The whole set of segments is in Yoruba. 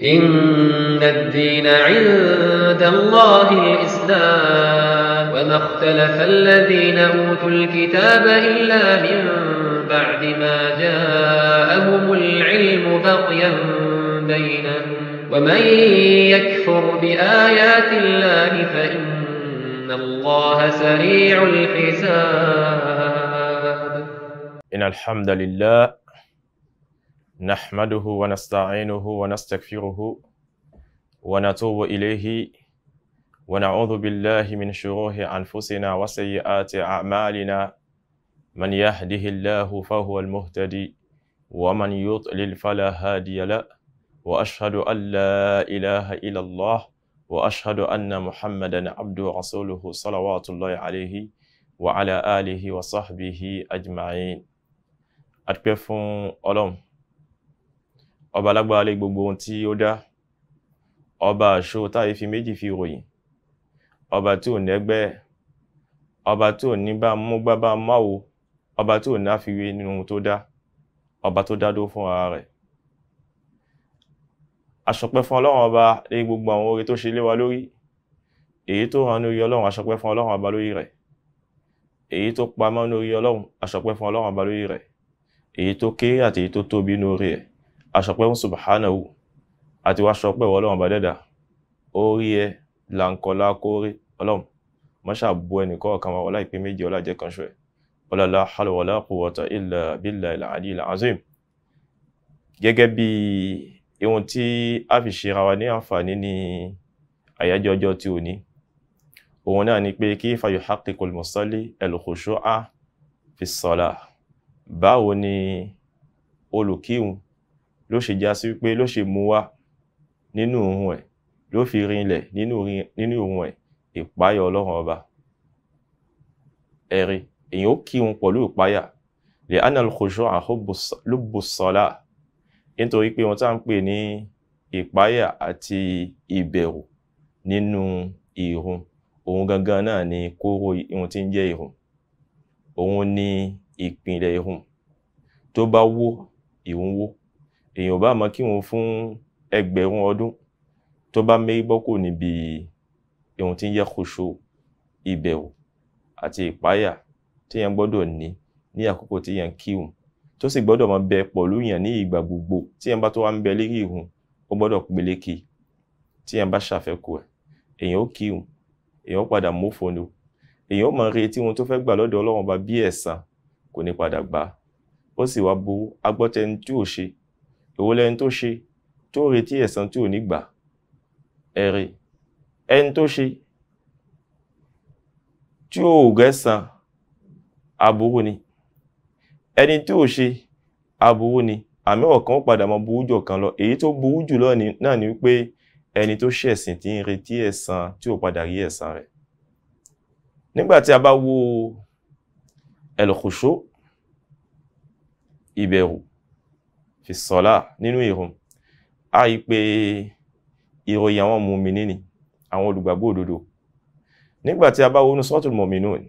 إن الدين عند الله الإسلام وما اختلف الذين أوتوا الكتاب إلا من بعد ما جاءهم العلم بغيا بينهم ومن يكفر بآيات الله فإن الله سريع الحساب. إن الحمد لله نحمده ونستعينه ونستغفره ونتوب إليه ونعوذ بالله من شرور أنفسنا وسيئات أعمالنا من يهده الله فهو المهتدي ومن يضلل فلا هادي له وأشهد أن لا إله إلا الله وأشهد أن محمدا عبده ورسوله صلوات الله عليه وعلى آله وصحبه أجمعين. Adúpẹ́ fún Ọlọ́run ọba alágbára lé gbogbo ohun tí ó dá, ọba àṣọ táyé fi méjì fi ròyìn, ọba tí ò nẹ́gbẹ́, ọba tí ò ní bá mú gbábá máwo, ọba tí ò ní àfiwé nínú ohun tó dá, ọba tó dá dó fún ara rẹ̀. Aṣọpẹ́ fún Ọlọ́run ọba lé gbogbo àwọn oore tó ṣe lé wa lórí, èyí tó hàn lórí Ọlọ́run aṣọpẹ́ fún Ọlọ́run ọba lórí rẹ̀, èyí tó pamọ́ lórí Ọlọ́run aṣọpẹ́ fún Ọlọ́run ọba lórí rẹ̀, èyí tó kéré àti èyí tó tóbi lórí ẹ̀ aṣọpẹ́ fún subhanahu àti wá ṣọpẹ́ Ọlọ́run ọba dẹ́dà. Orí ẹ làǹkọ̀lá kórè Ọlọ́run mọ́ṣà bu ẹnìkọ́ ọ̀kan wa ọlá ìpé méjì ọlá jẹ́ kan ṣọ ẹ̀ wala la hawla wala quwwata illa billahil aliyyil azim. Gẹ́gẹ́ bí ohun tí a fi ṣe ra wa ní àǹfààní ní àyájọ́ ọjọ́ tí ò ní, òun náà ni pé kayfa yuhaqqiqul musalli al-khushu'a fi s-salah. Báwo ni olùkírun ló ṣe já sí wípé ló ṣe mú wá nínú ohun ẹ̀, ló fi rinlẹ̀ nínú ohun ẹ̀ ìpáyà Ọlọ́run ọba. Ẹ̀rí èyàn ó kírun pẹ̀lú ìpáyà li'anna al-khushu'a lubbu s-salah, nítorí pé wọ́n tá ń pè ní ìpáyà àti ìbẹ̀rù nínú ìrun, òun gangan náà ni kóró ihun tí ń jẹ́ ìrun, òun ni ìpìnlẹ̀ ìrun. Tó bá wó ìrun wó, èyàn bá mọ́ kírun fún ẹgbẹ̀rún ọdún, tó bá mérí bọ́kò níbi ihun tí ń jẹ́ khushu, ìbẹ̀rù àti ìpáyà tí yẹn gbọ́dọ̀ ní àkókò tí yẹn kírun, tó sì gbọ́dọ̀ máa bẹ pẹ̀lú yẹn ní ìgbà gbogbo. Tí yẹn bá tó wá ń bẹ lérí ìrun, ó gbọ́dọ̀ peléke. Tí yẹn bá ṣàfẹ́kù ẹ̀, èyàn ó kírun, èyàn ó padà mófo ni, èyàn ó máa retí ohun tó fẹ́ gbà lọ́dọ̀ Ọlọ́run ọba bí ẹ̀san, kò ní padà gbà. Ó sì wá burú agbọ́tẹni tí ò ṣe, èwo lẹni tó ṣe tó retí ẹ̀san tí ò ní gbà. Ẹ̀rí ẹni tó ṣe tí ò rẹ́san aburú ni, ẹni tí ò ṣe aburú ni, àmì ọ̀kan ó padà mọ burú jù kan lọ. Èyí tó burú jù lọ náà ni wípé ẹni tó ṣẹ̀sìn tí ń retí ẹ̀san tí ò padà rí ẹ̀san rẹ̀. Nígbàtí a bá wo al-khushu, ìbẹ̀rù fi s-salah nínú ìrun, a rí pé ìròyìn àwọn mùmínì ni, àwọn olùgbàgbọ́ òdodo. Nígbàtí a bá wo suratul mu'minun,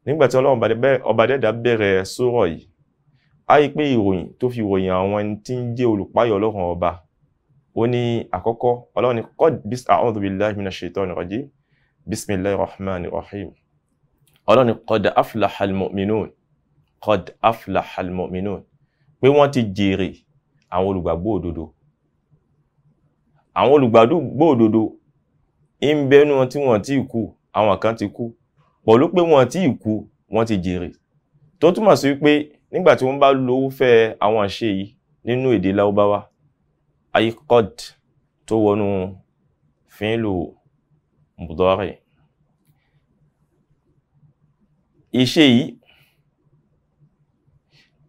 nígbàtí Ọlọ́run ọba dẹ́dà bẹ̀rẹ̀ sura yìí, a rí pé ìròyìn tó fi ròyìn àwọn ẹni tí ń jẹ́ olùpáyà Ọlọ́run ọba, ó ní àkọ́kọ́ Ọlọ́run ní a'udhu billahi minash shaitanir rajim bismillahir rahmanir rahim. Ọlọ́run ní qad aflahal mu'minun, qad aflahal mu'minun, pé wọ́n ti jèrè àwọn olùgbàgbọ́ òdodo. Àwọn olùgbàgbọ́ òdodo ń bẹnu wọn tí wọ́n ti kú, àwọn kan ti kú, pẹ̀lú pé wọ́n ti kú wọ́n ti jèrè. Tó túmọ̀ sí wípé nígbàtí wọ́n bá lo fẹ́ àwọn àṣẹ yìí nínú èdè Lárúbáwá, ayé qad tó wọnú fi'lu mudari, iṣẹ́ yìí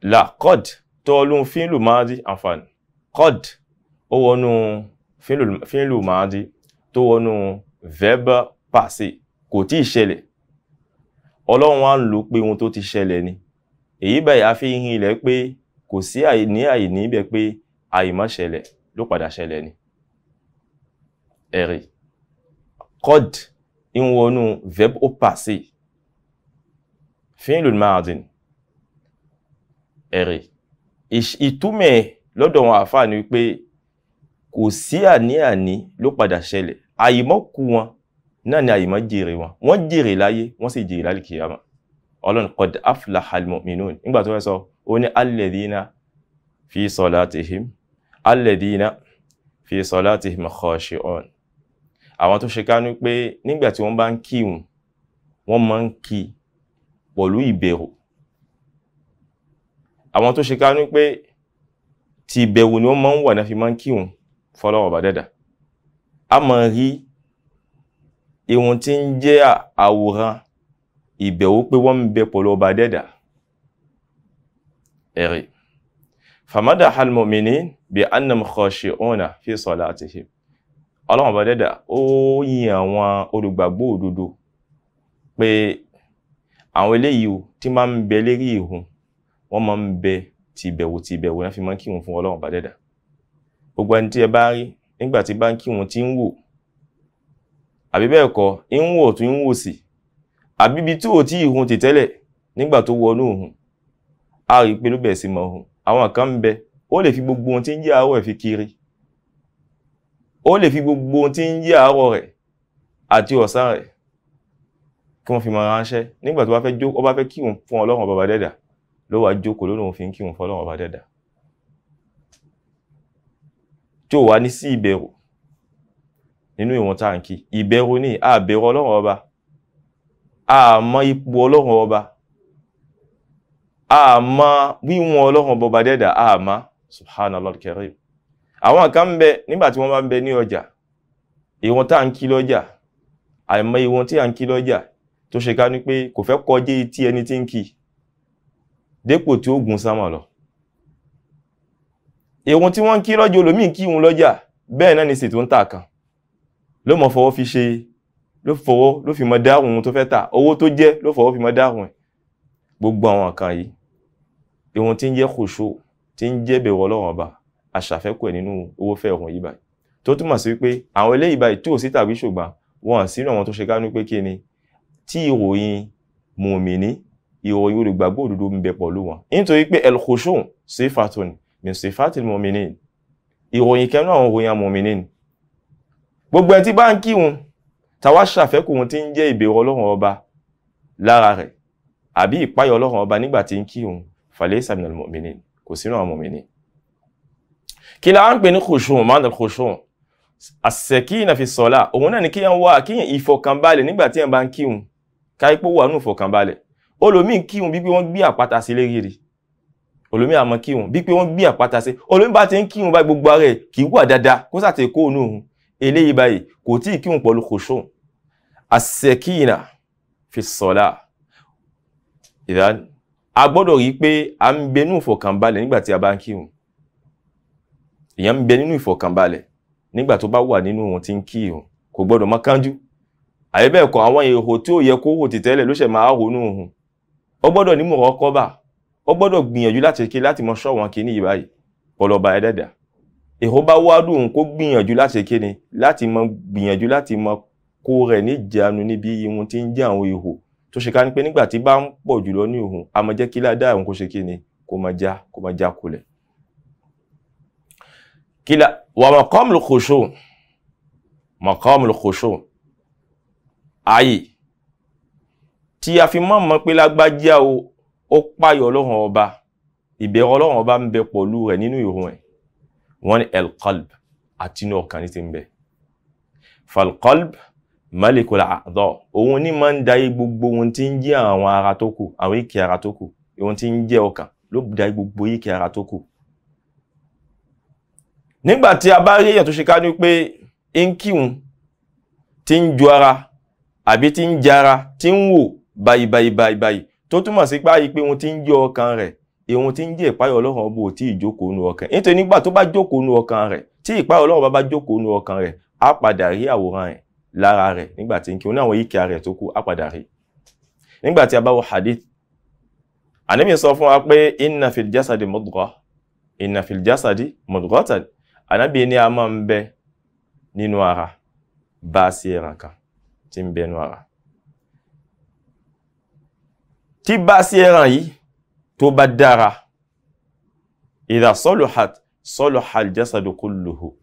la qad tó wọnú fi'lu madi, àǹfààní qad ó wọnú fi'lu madi tó wọnú verb passé, kò tí ṣẹlẹ̀. Ọlọ́run wá ń lò pé ohun tó ti ṣẹlẹ̀ ni. Èyí báyìí a fi hin ilẹ̀ pé kò sí àìní ibẹ̀ pé àìmọ́ ṣẹlẹ̀ ló padà ṣẹlẹ̀ ni. Ẹ̀rí qad ń wọnú verb au passé, fi'lul madin. Ẹ̀rí ìtumẹ̀ lọ́dọ̀ wọn àfáà ni wípé kò sí àní-àní ló padà ṣẹlẹ̀ àyìmọ́ kú wọn náà ni àyìmọ́ jèrè wọn wọ́n jèrè láyé wọ́n sì jèrè lálìkìyàmà ọlọ́run qad aflaha al-mu'minun nígbà tó fẹ́ sọ ó ní alladhina fi salatihim khashi'un àwọn tó ṣe kánú pé nígbà tí wọ́n bá ń kírun wọ́n máa ń kí pẹ̀lú ìbẹ̀rù àwọn tó ṣe kánú pé ti ìbẹ̀rù ni wọ́n máa ń wà náà fi máa ń kírun fọ́lọ́run ọba dẹ́dà a máa rí ihun tí ń jẹ́ àwòrán ìbẹ̀rù pé wọ́n ń bẹ pẹ̀lú ọba dẹ́dà ẹ̀rí famadaha al-mu'minin bi annahum khashi'una fi salatihim ọlọ́run ọba dẹ́dà ó yìn àwọn olùgbàgbọ́ òdodo pé àwọn eléyìí tí máa ń bẹ lérí ìhun wọ́n máa ń bẹ tìbẹ̀wò náà fi máa ń kírun fún ọlọ́run ọba dẹ́dà gbogbo ẹni tí ẹ bá rí nígbà tí bá ń kírun tí ń wò àbí bẹ́ẹ̀ kọ́ ń wò tún ń wò sí àbí ibi tí ò tí ìhun ti tẹ́lẹ̀ nígbà tó wọnú ìhun a rí pé ló bẹ̀rẹ̀ sí mọ ìhun àwọn kan ń bẹ ó lè fi gbogbo ohun tí ń jẹ́ àárọ̀ ẹ̀ fi kiri ó lè fi gbogbo ohun tí ń jẹ́ àárọ̀ rẹ̀ àti ọ̀sán rẹ̀ kí wọ́n fi máa ránṣẹ́ nígbà tó bá fẹ́ kírun fún ọlọ́run ọba dẹ́dà ló wá jókòó lónìí fi ń kírun fún ọlọ́run ọba dẹ́dà tí ó wà ní sí ìbẹ̀rù nínú ìwọ̀n táǹkì ìbẹ̀rù ní àbẹ̀rù ọlọ́run ọba àmọ́ ipò ọlọ́run ọba àmọ́ wíwọ̀n ọlọ́run ọba dẹ́dà àmọ́ subhanallah al-karim àwọn kan ń bẹ nígbà tí wọ́n bá ń bẹ ní ọjà ìwọ̀n táǹkì lọ́jà àìmọ́ ìwọ̀n tí à ń kí lọ́jà tó ṣe ká ní pé kò fẹ́ kọjá etí ẹni tí ń kí dépò tí ó gùn sámà lọ ìwọ̀n tí wọ́n ń kí lọ́jà olómìn kí wọn lọ́jà bẹ́ẹ̀ náà ni sì tó ń tà kan ló mọ̀ fọwọ́ fi ṣe ló fi mọ dáhùn ohun tó fẹ́ tà owó tó jẹ́ ló fọwọ́ fi mọ dáhùn ẹ̀ gbogbo àwọn kan yìí ìwọ̀n tí ń jẹ́ kòṣó tí ń jẹ́ bẹ̀rù ọlọ́run ọba aṣàfẹ́kù ẹ̀ nínú owó fẹ́ ọ̀hún yìí báyìí tó túmọ̀ sí pé àwọn eléyìí báyìí tí ò sí tàbí ṣùgbọ́n wọn sínú àwọn tó ṣe ká ní pé kí ni tí ìròyìn mùmìní ìròyìn olùgbàgbọ́ òdodo ń bẹ pẹ̀lú wọn nítorí pé el-khushu' sifatun min sifatil mu'minin ìròyìn kẹ́nu àwọn ìròyìn mùmìní gbogbo ẹni tí bá ń kírun tàwa ṣàfẹ́kù ohun tí ń jẹ́ ìbẹ̀rù ọlọ́run ọba lára rẹ̀ àbí ìpáyọ̀ ọlọ́run ọba nígbà tí ń kírun falaysa minal mu'minin kò sínú àwọn mùmìní kí la ń pè ní khushu' ma'na al-khushu' as-sakina fi s-salah òun náà ni kíyàn wá kíyàn ìfọ̀kànbalẹ̀ nígbà tí ẹ̀ bá ń kírun káípò wà nù ìfọ̀kànbalẹ̀ olómi kírun bí pé wọ́n gbé àpáta sí lérí rí olómi àmọ́ kírun bí pé wọ́n gbé àpáta sí olómi bá ti ń kírun bá gbogbo ara ẹ̀ kì í wà dáadáa kó sàtẹ̀ kó òun òun eléyìí báyìí kò tí ì kírun pẹ̀lú khushu' as-sakina fi s-salah ìdán a gbọ́dọ̀ rí pé a ń bẹ nínú ìfọ̀kànbalẹ̀ nígbà tí a bá ń kírun èèyàn ń bẹ nínú ìfọ̀kànbalẹ̀ nígbà tó bá wà nínú ohun tí ń kírun kò gbọ́dọ̀ má kánjú àyẹ́bẹ̀ẹ̀kọ́ àwọn èrò tí ó yẹ kó wò ti tẹ́lẹ̀ ló ṣẹ̀ máa ronú ohun ó gbọ́dọ̀ ní muraqaba ó gbọ́dọ̀ gbìyànjú láti mọ ṣọ́ wọn kìíní ìbáyìí pọ̀lọ̀bà ẹ̀dẹ́dà èrò bá wádùn kó gbìyànjú láti mọ kó rẹ̀ níjàánu níbi ohun tí ń jẹ́ àwọn èrò tó ṣe ká ní pé nígbà tí bá ń pọ̀ jùlọ ní ohun a máa jẹ́ kí ládàá ohun kó ṣe kíni kó máa já kulẹ̀ wa maqamul khushu' maqamul khushu' ayé tí a fi mọ́ pé lágbájá ó páyọ̀ ọlọ́run ọba ìbẹ̀rù ọlọ́run ọba ń bẹ pọ̀lú rẹ̀ nínú ìrun ẹ̀ wọ́n ní el-qalb àti inú ọkàn ní ti ń bẹ fal-qalb malikul a'dha òun ní máa ń darí gbogbo ohun tí ń jẹ́ àwọn ara tó kù àwọn ìkẹ́ ara tó kù ohun tí ń jẹ́ ọkàn ló darí gbogbo ìkẹ́ ara tó kù nígbàtí a bá rí èyàn tó ṣe ká ní pé ń kírun tí ń ju ara àbí tí ń jara tí ń wò báyìí tó túmọ̀ sí páyì pé ohun tí ń jẹ́ ọkàn rẹ̀ ohun tí ń jẹ́ ìpáyọ̀ ọlọ́run ọba tí ìjókòó nú ọkàn nítorí nígbà tó bá jókòó nú ọkàn rẹ̀ tí ìpáyọ̀ ọlọ́run bá jókòó nú ọkàn rẹ̀ á padà rí àwòrán ẹ̀ lára rẹ̀ nígbà tí ń kírun ní àwọn ìkẹ́ rẹ̀ tó kù á padà rí nígbà tí a bá wo hadith Ànábì sọ fún wa pé inna fil jasadi mudghatan Ànábì ní a máa ń bẹ nínú ara bá sí ẹran kan tí ń bẹ nínú ara tí bá sí ẹran yìí tó bá dára idha saluhat salaha al-jasadu kulluhu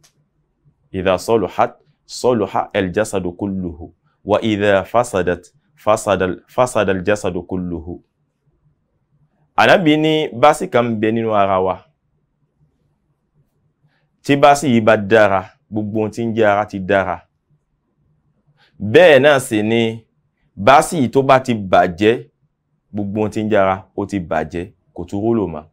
idha saluhat salaha al-jasadu kulluhu wa idha fasadat fasada al-jasadu kulluhu. Ànábì ní báàsì kan bẹ nínú ara wa tí báàsì yìí bá dára gbogbo ohun tí ń jẹ́ ara ti dára. Bẹ́ẹ̀ náà sì ni báàsì yìí tó bá ti bàjẹ́ gbogbo ohun tí ń jẹ́ ara ó ti bàjẹ́ kò tún wúlò mọ́.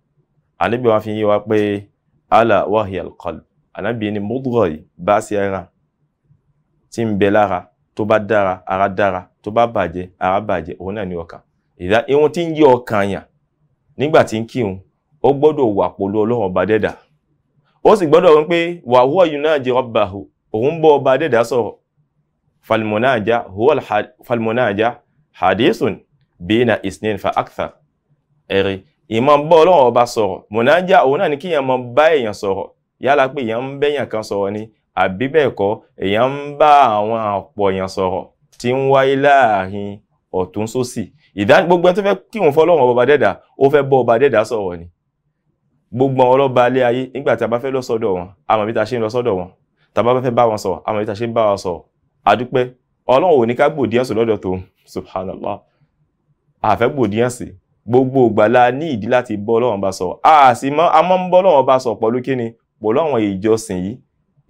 Ànábì wá fi yé wa pé ala wa hiya al-qalb. Ànábì ní mudghah yìí báàsì ara tí ń bẹ lára tó bá dára ara dára tó bá bàjẹ́ ara bàjẹ́ òun náà ní ọkàn. Ìdá ihun tí ń jẹ́ ọkàn yàn nígbà tí ń kírun ó gbọ́dọ̀ wà pẹ̀lú Ọlọ́run ọba dẹ́dà. Ó sì gbọ́dọ̀ wí pé wa huwa yunaji rabbahu òun bọ́ ọba dẹ́dà sọ̀rọ̀. Falmunaja hadithun bina isnin fa akthar. Ẹ̀rí ìmọ̀ bọ́ Ọlọ́run ọba sọ̀rọ̀. Munaja òun náà ní kí èèyàn mọ bá èèyàn sọ̀rọ̀ yálà pé èèyàn ń bẹ́yàn kan sọ̀rọ̀ ni àbí bẹ́ẹ̀ kọ́ èèyàn ń bá àwọn àpọ̀ èèyàn sọ̀rọ̀ tí ń wáyé láàrin ọ̀tún sósì. Gbogbo ẹni tó fẹ́ kírun fọ́lọ́run ọba dẹ́dà ó fẹ́ bọ́ ọba dẹ́dà sọ̀rọ̀ ni. Gbogbo àwọn ọlọ́ba alẹ́ ayé nígbà tí a bá fẹ́ lọ sọ́dọ̀ wọn a mọ̀ bí ta ṣe ń lọ sọ́dọ̀ wọn, tá bá fẹ́ bá wọn sọ̀rọ̀ a mọ̀ bí ta ṣe ń bá wọn sọ̀rọ̀. Adúpẹ́ Ọlọ́run ò ní ká gbòdìyànsì lọ́dọ̀ tó subhanallah àfẹ́ gbòdìyànsì gbogbo ìgbàlá ní ìdí láti bọ́ Ọlọ́run bá sọ̀rọ̀ a mọ́ ń bọ́ Ọlọ́run bá sọ̀rọ̀ pẹ̀lú kíni pẹ̀lú àwọn ìjọsìn yìí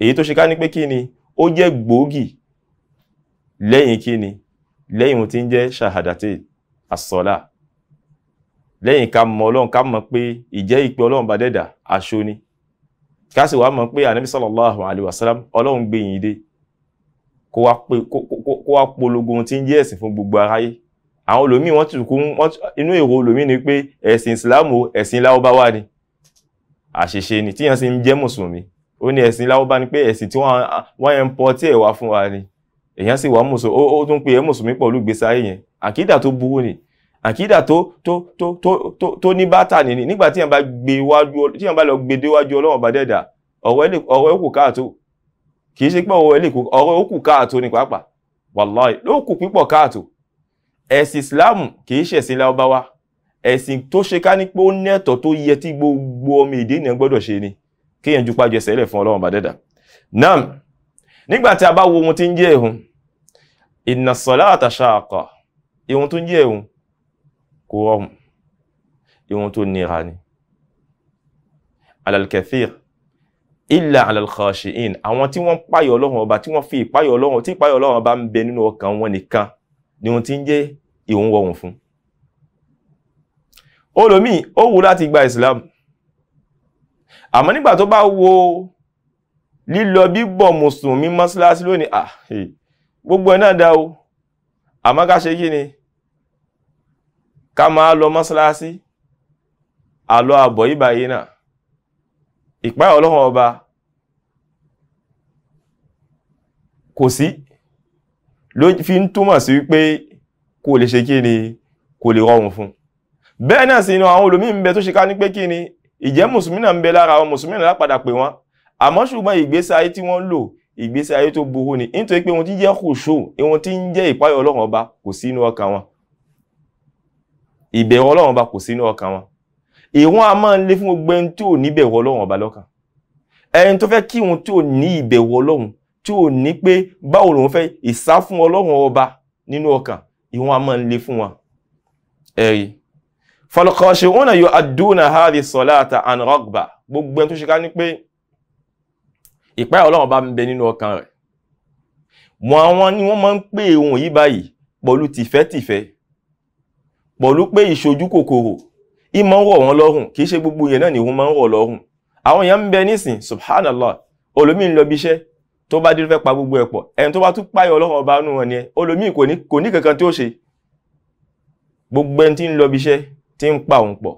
èyí tó ṣe ká ní pé kíni ó jẹ́ gbòógì lẹ́yìn kíni lẹ́yìn tí ń jẹ́ shahadati as-salah lẹ́yìn ká mọ̀ Ọlọ́run ká mọ̀ pé ìjẹ́ ìpè Ọlọ́run bá dẹ́dà aṣọ ni ká sì wá mọ̀ pé Ànábì sallallahu alaihi wasallam Ọlọ́run gbé yìn dé kó wá polongo ohun tí ń jẹ́ ẹ̀sìn fún gbogbo aráyé. Àwọn olómi wọ́n tún kún inú èrò olómi ni pé ẹ̀sìn Ìsìlámù ẹ̀sìn Lárúbáwá ni àṣìṣe ni tíyàn sì ń jẹ́ mùsùlùmí ó ní ẹ̀sìn Lárúbáwá ni pé ẹ̀sìn tí wọ́n import ẹ̀ wá fún wa ni èyàn sì wá mùsùlùmí ó tún pé ẹ̀ mùsùlùmí pẹ̀lú ìgbésí ayé yẹn àkídà tó burú ni àkídà tó ní bátà nìní nígbà tíyàn bá lọ gbé déwájú Ọlọ́run bá dẹ́dà ọ̀rọ̀ ẹ̀kù káàtó kì í ṣe pé ọ̀rọ̀ ẹ̀kù káàtó ni pàápàá wallahi ló kù pípọ̀ káàtó. Ẹ̀sìn Ìsìlámù kì í ṣẹ̀sìn Lárúbáwá ẹ̀sìn tó ṣe ká ní pé ó nẹ́tọ̀ tó yẹ tí gbogbo ọmọ èdè ènìyàn gbọ́dọ̀ ṣe ni kéèyàn ju pájọ ẹsẹ̀ lẹ̀ fún Ọlọ́run bá dẹ́dà. Náà nígbà tí a bá wo ohun tí ń jẹ́ ẹ̀hún inna salata shaqqa ihun tó ń jẹ́ ẹ̀hún kò rọrùn ihun tó nira ni. Alal kathir illa alal khashi'in àwọn tí wọ́n páyọ̀ Ọlọ́run ọba tí wọ́n fi ìpáyọ̀ Ọlọ́run tí ìpáyọ̀ Ọlọ́run ọba ń bẹ nínú ọkàn wọn nìkan ni ohun tí ń jẹ́ ìhun rọrùn fún. Olómi ó wù láti gba Islam àmọ́ nígbà tó bá wo lílọ bíbọ̀ mùsùlùmí mọ́sálásí lónìí gbogbo ẹ̀ náà dá o àmọ́ ká ṣe kí ni ká máa lọ mọ́sálásí àlọ àbọ̀ ìbáyé náà ìpáyà Ọlọ́run ọba kò sí ló fi ń túmọ̀ sí wípé kò lè ṣe kí ni kò lè rọrùn fún. Bẹ́ẹ̀ náà sí inú àwọn olómi ń bẹ tó ṣe ká ní pé kí ni ìjẹ́ mùsùlùmí náà ń bẹ lára àwọn mùsùlùmí náà lápadà pè wọ́n àmọ́ ṣùgbọ́n ìgbésí ayé tí wọ́n lò ìgbésí ayé tó burú ni nítorí pé ohun tí ń jẹ́ khushu ohun tí ń jẹ́ ìpáyà Ọlọ́run ọba kò sí inú ọkàn wọn ìbẹ̀rù Ọlọ́run ọba kò sí inú ọkàn wọn. Ìwọ́n a máa ń lé fún gbogbo ẹni tí ò ní ìbẹ̀rù Ọlọ́run ọba lọ́kàn ẹni tó fẹ́ kí ohun tí ò ní ìbẹ̀rù Ọlọ́run tí ò ní pé báwo lòun fẹ́ ìsá fún Ọlọ́run ọba nínú ọkàn ìwọ́n a máa ń lé fún wọn. Ẹ̀rí falkhashi'una yu'adduna hadhihi salata an raghba gbogbo ẹni tó ṣe ká ní pé ìpáyà Ọlọ́run ọba ń bẹ nínú ọkàn rẹ̀ àwọn ni wọ́n máa ń pè ohun yìí báyìí pẹ̀lú tìfẹ́tìfẹ́ pẹ̀lú pé ìṣojú kòkòrò ìmọ̀ ń rọ̀ wọ́n lọ́rùn kìí ṣe gbogbo yẹn náà ni wọ́n máa ń rọ̀ lọ́rùn. Àwọn èèyàn ń bẹ nísìn subhanallah olómi ń lọ bí iṣẹ́ tó bá dé fẹ́ pa gbogbo ẹ̀pọ̀ ẹni tó bá tún páyọ̀ Ọlọ́run ọba nù wọn ni olómi kò ní kankan tí ó ṣe gbogbo ẹni tí ń lọ bí iṣẹ́ tí ń pa òun pọ̀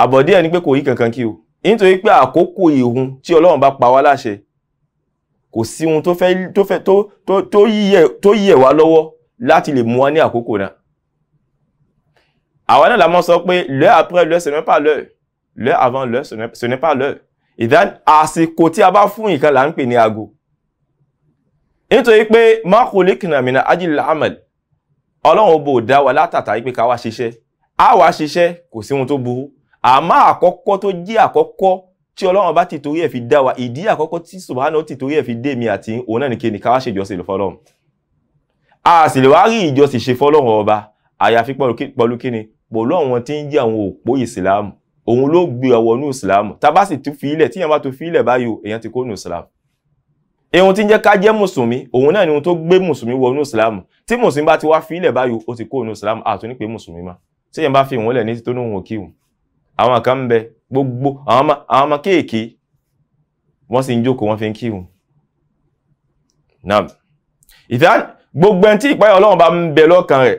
àbọ̀dí ẹni pé kò yí kankan kí o nítorí pé àkókò ìhun tí Ọlọ́run bá pa wá láṣẹ kò sí ohun tó yẹ wá lọ́wọ́ láti lè mú wa ní àkókò náà. Àwọn náà la mọ́ sọ pé l'heure après l'heure ce n'est pas l'heure, l'heure avant l'heure ce n'est pas l'heure. Ìdán àsìkò tí a bá fún ìkan là ń pè ní aago. Nítorí pé ma khuliqna min ajlil amal Ọlọ́run bò dá wa látàtà pé ká wá ṣiṣẹ́ a wá ṣiṣẹ́ kò sí ohun tó burú àmọ́ àkọ́kọ́ tó jẹ́ àkọ́kọ́ tí Ọlọ́run bá ti torí ẹ̀ fi dá wa ìdí àkọ́kọ́ tí subhanahu ti torí ẹ̀ fi dé mi àti òun náà ní kíni ká wá ṣe ìjọsìn fọ́lọ́run a sì lè wá rí ìjọsìn ṣe fọ́lọ́run ọba àyàfi pẹ̀lú kíni pẹ̀lú àwọn tí ń jẹ́ àwọn òpó ìsìlámù òun ló gbé ọwọ́ ní ìsìlámù tá bá sì tún fi ilẹ̀ tí èèyàn bá tún fi ilẹ̀ báyìí èèyàn ti kó ní ìsìlámù ohun tí ń jẹ́ ká jẹ́ mùsùlùmí òun náà ni ohun tó gbé mùsùlùmí wọ ní ìsìlámù tí mùsùlùmí bá ti wá fi ilẹ̀ báyìí ó ti kó ní ìsìlámù àtún ní pé mùsùlùmí má tí èèyàn bá fi ìwọ̀n lẹ̀ ní tó ní òun òkìwù àwọn kan ń bẹ gbogbo àwọn ọmọ kéèké wọ́n sì ń jókòó wọ́n fi ń kírun náà ìfẹ́ gbogbo ẹni tí ìpáyà Ọlọ́run bá ń bẹ lọ́kàn rẹ̀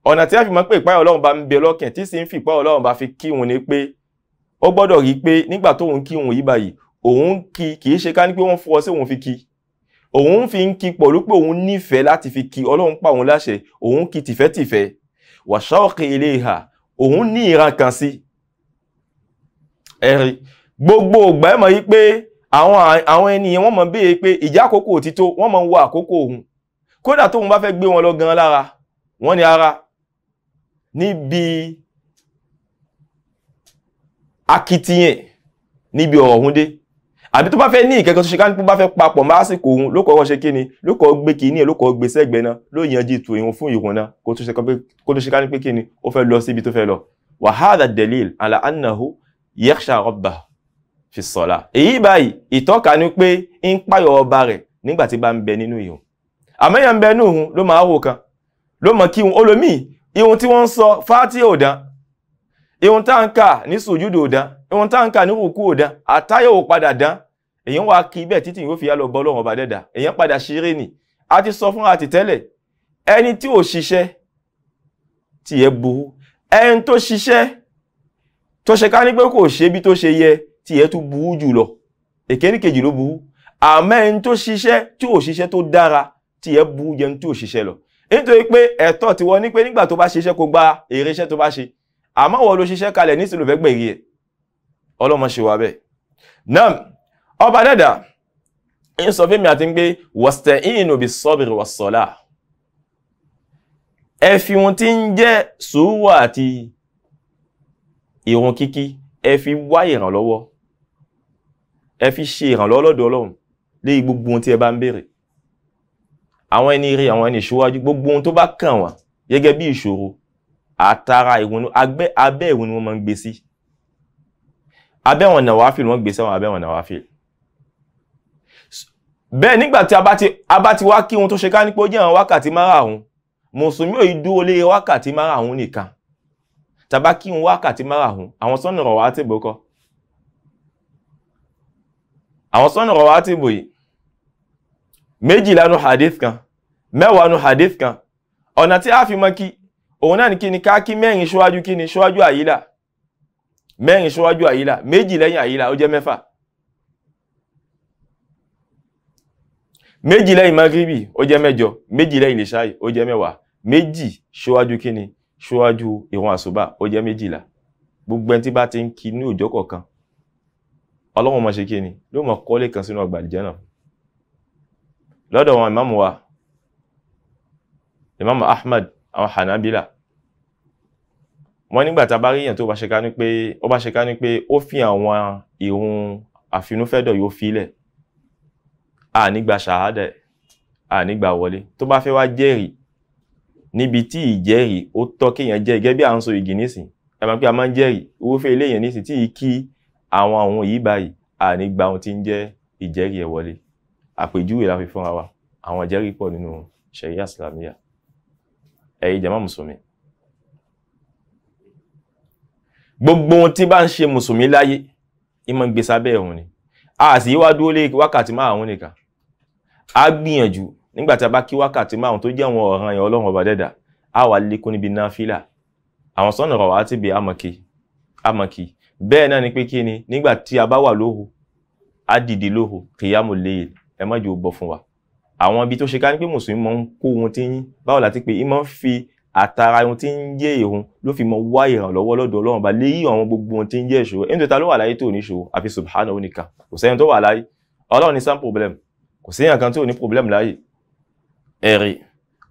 ọ̀nà tí a fi mọ̀ pé ìpáyà Ọlọ́run bá ń bẹ lọ́kàn tí sì ń fi ìpáyà Ọlọ́run bá fi kírun ni pé ó gbọ́dọ̀ rí pé nígbà tó ń kírun yìí báyìí òun kì í ṣe ká ní pé wọ́n fọwọ́ sí òun fi kí òun fi ń kí pẹ̀lú pé òun nífẹ̀ẹ́ láti fi kí Ọlọ́run pa òun láṣẹ òun kí tìfẹ́tìfẹ́ wa shawqi ilayha òun ní ìran kan sí ẹ̀rí gbogbo ògbà ẹ̀ mọ̀ yí pé àwọn ènìyàn wọ́n mọ̀ bí pé ìjà àkókò òtítọ́ wọ́n mọ̀ ń wọ àkókò òun kódà tóun bá fẹ́ gbé wọn lọ gan lára wọ́n ní ara níbi akitiyan níbi ọ̀rọ̀ òun dé àbí tó bá fẹ́ ní ìkẹ́kọ̀ọ́ tó ṣe ká ní pé bá fẹ́ papọ̀ máa sìkò òun ló kọ́kọ́ ṣe kíni ló kọ́ gbé kíní ẹ̀ ló kọ́ gbé sẹ́gbẹ̀ẹ́ náà ló yanjú ìtò ìhun fún ìhun náà kó tó ṣe ká ní pé kíni ó fẹ́ lọ síbi tó fẹ́ lọ wa hadha dalil ala annahu yakhsha rabbahu fi ssalah èyí báyìí ìtọ́ka ní pé ń páyọ̀ ọba rẹ̀ nígbà tí bá ń bẹ nínú ìhun àmẹ́yà ń bẹ nínú ìhun ló máa wò kan ló mọ̀ kí olómi ìhun tí wọ́n ń sọ fáátì ò dán ìhun tá ń kà ní sùjúdù ò dán ìhun tá ń kà ní rùkú ò dán àtáyọ̀ ò padà dán èyàn wá kí bẹ́ẹ̀ títí yóò fi yá lọ bọ́ lọ́wọ́ ọba dẹ́dà èyàn padà ṣeré ni a ti sọ fún àti tẹ́lẹ̀ ẹni tí ò ṣiṣẹ́ tí ẹ burú ẹni tó ṣiṣẹ́ tó ṣe ká ní pé kò ṣe bí tó ṣe yẹ tí ẹ tún burú jù lọ èkéní kejì ló burú àmọ́ ẹni tó ṣiṣẹ́ tí ò ṣiṣẹ́ tó dára tí ẹ burú jẹun tí ò ṣiṣẹ́ lọ nítorí pé ẹ̀tọ́ tí wọ́n ní pé nígbà tó bá ṣiṣẹ́ kó gba èrè iṣẹ́ tó bá ṣe àmọ́ wọ́n ló ṣiṣẹ́ kalẹ̀ ní sílùú fẹ́ gbèrè ẹ̀ ọlọ́mọ ṣe wà bẹ́ẹ̀ náà ọba dẹ́dà ń sọ fún mi àti ń gbé wasta'inu bis-sabri was-salah ẹ fi ohun tí ń jẹ́ sùúrù àti ìrun kíkí ẹ fi wá ìrànlọ́wọ́ ẹ fi ṣe ìrànlọ́wọ́ lọ́dọ̀ Ọlọ́run lé gbogbo ohun tí ẹ bá ń béèrè àwọn ẹni rí àwọn ẹni ìṣíwájú gbogbo ohun tó bá kàn wọ́n gẹ́gẹ́ bí ìṣòro àtàrà ìrun abẹ́ ìrun ni wọ́n máa ń gbé sí abẹ́ wọn nàwáfíl wọ́n gbé sí àwọn abẹ́ wọn nàwáfíl bẹ́ẹ̀ nígbà tí a bá ti wá kí ohun tó ṣe ká ní pé ó jẹ́ àwọn wákàtí márààrún mùsùlùmí ò yí dúró lé wákàtí márààrún nìkan tàbá kí ohun wákàtí márààrún àwọn sọ́nà rọ̀ wá tìbò kọ́ àwọn sọ́nà rọ̀ wá tìbò yìí 12 nínú hadith kan 10 nínú hadith kan ọ̀nà tí a fi mọ́ kí òun náà ní kí ni ká kí mẹ́rin ṣíwájú kí ni ṣíwájú àyílà mẹ́rin ṣíwájú àyílà 2 lẹ́yìn àyílà ó jẹ́ 6 2 lẹ́yìn magribi ó jẹ́ 8 2 lẹ́yìn ìṣáì ó jẹ́ 10 2 ṣíwájú kíni ṣíwájú ìrun àsùbá ó jẹ́ 12 gbogbo ẹni tí bá ti ń kí ní ọjọ́ kọ̀ọ̀kan Ọlọ́run mọ̀ ṣe kíni ló mọ̀ kọ́lé kan sínú ọgbà àlìjẹ́nà lọ́dọ̀ wọn ìmáàmù wa ìmáàmù Ahmad àwọn Hanabila wọ́n nígbà tá bá rí èèyàn tó bá ṣe ká ní pé ó fi àwọn ìrun àfinúfẹ́dọ̀ yóò filẹ̀ nígbà ṣàhádà nígbà wọlé tó bá fẹ́ wá jẹ́rìí níbi tí ìjẹ́rìí ó tọ́ kéèyàn jẹ́ gẹ́gẹ́ bí à ń sọ igi nísìn ẹ máa pé a máa ń jẹ́rìí irúfẹ́ eléyàn nísìn tí kí àwọn yìí báyìí nígbà ohun tí ń jẹ́ ìjẹ́rìí ẹ̀ wọlé àpèjúwe la fi fúnra wa àwọn ìjẹ́rìí pọ̀ nínú ṣẹ̀ríà Islamiyya ẹ̀yin jàmá mùsùlùmí gbogbo ohun tí bá ń ṣe mùsùlùmí láyé ìmọ̀ ń gbé sábẹ́ ẹ̀hún ni a sì wá dúró lé wákàtí márùn-ún nìkan a gbìyànjú nígbà tí a bá kí wákàtí márùn-ún tó jẹ́ àwọn ọ̀ràn yẹn Ọlọ́run ọba dẹ́dà a wà lékún níbi náfílà àwọn sọ́nà rọ̀ wá ti bè amọ̀kì bẹ́ẹ̀ náà ni pé kí ni nígbà tí a bá wà lóru a dìde lóru qiyamul layl ẹ má jẹ́ ó bọ́ fún wa àwọn ibi tó ṣe ká ní pé mùsùlùmí máa ń kó ohun tí ń báwo láti pé ìmọ̀ ń fi àtàrà ohun tí ń jẹ́ ìrun ló fi mọ wá ìrànlọ́wọ́ lọ́dọ̀ Ọlọ́run bá léyìí àwọn gbogbo ohun tí ń jẹ́ ìṣòro nítorí ta ló wà láyé tó ní ìṣòro àfi subhanahu nìkan kò sẹ́yìn tó wà láyé Ọlọ́run ní some problem kò sẹ́yìn kan tó ní problem láyé ẹ̀rí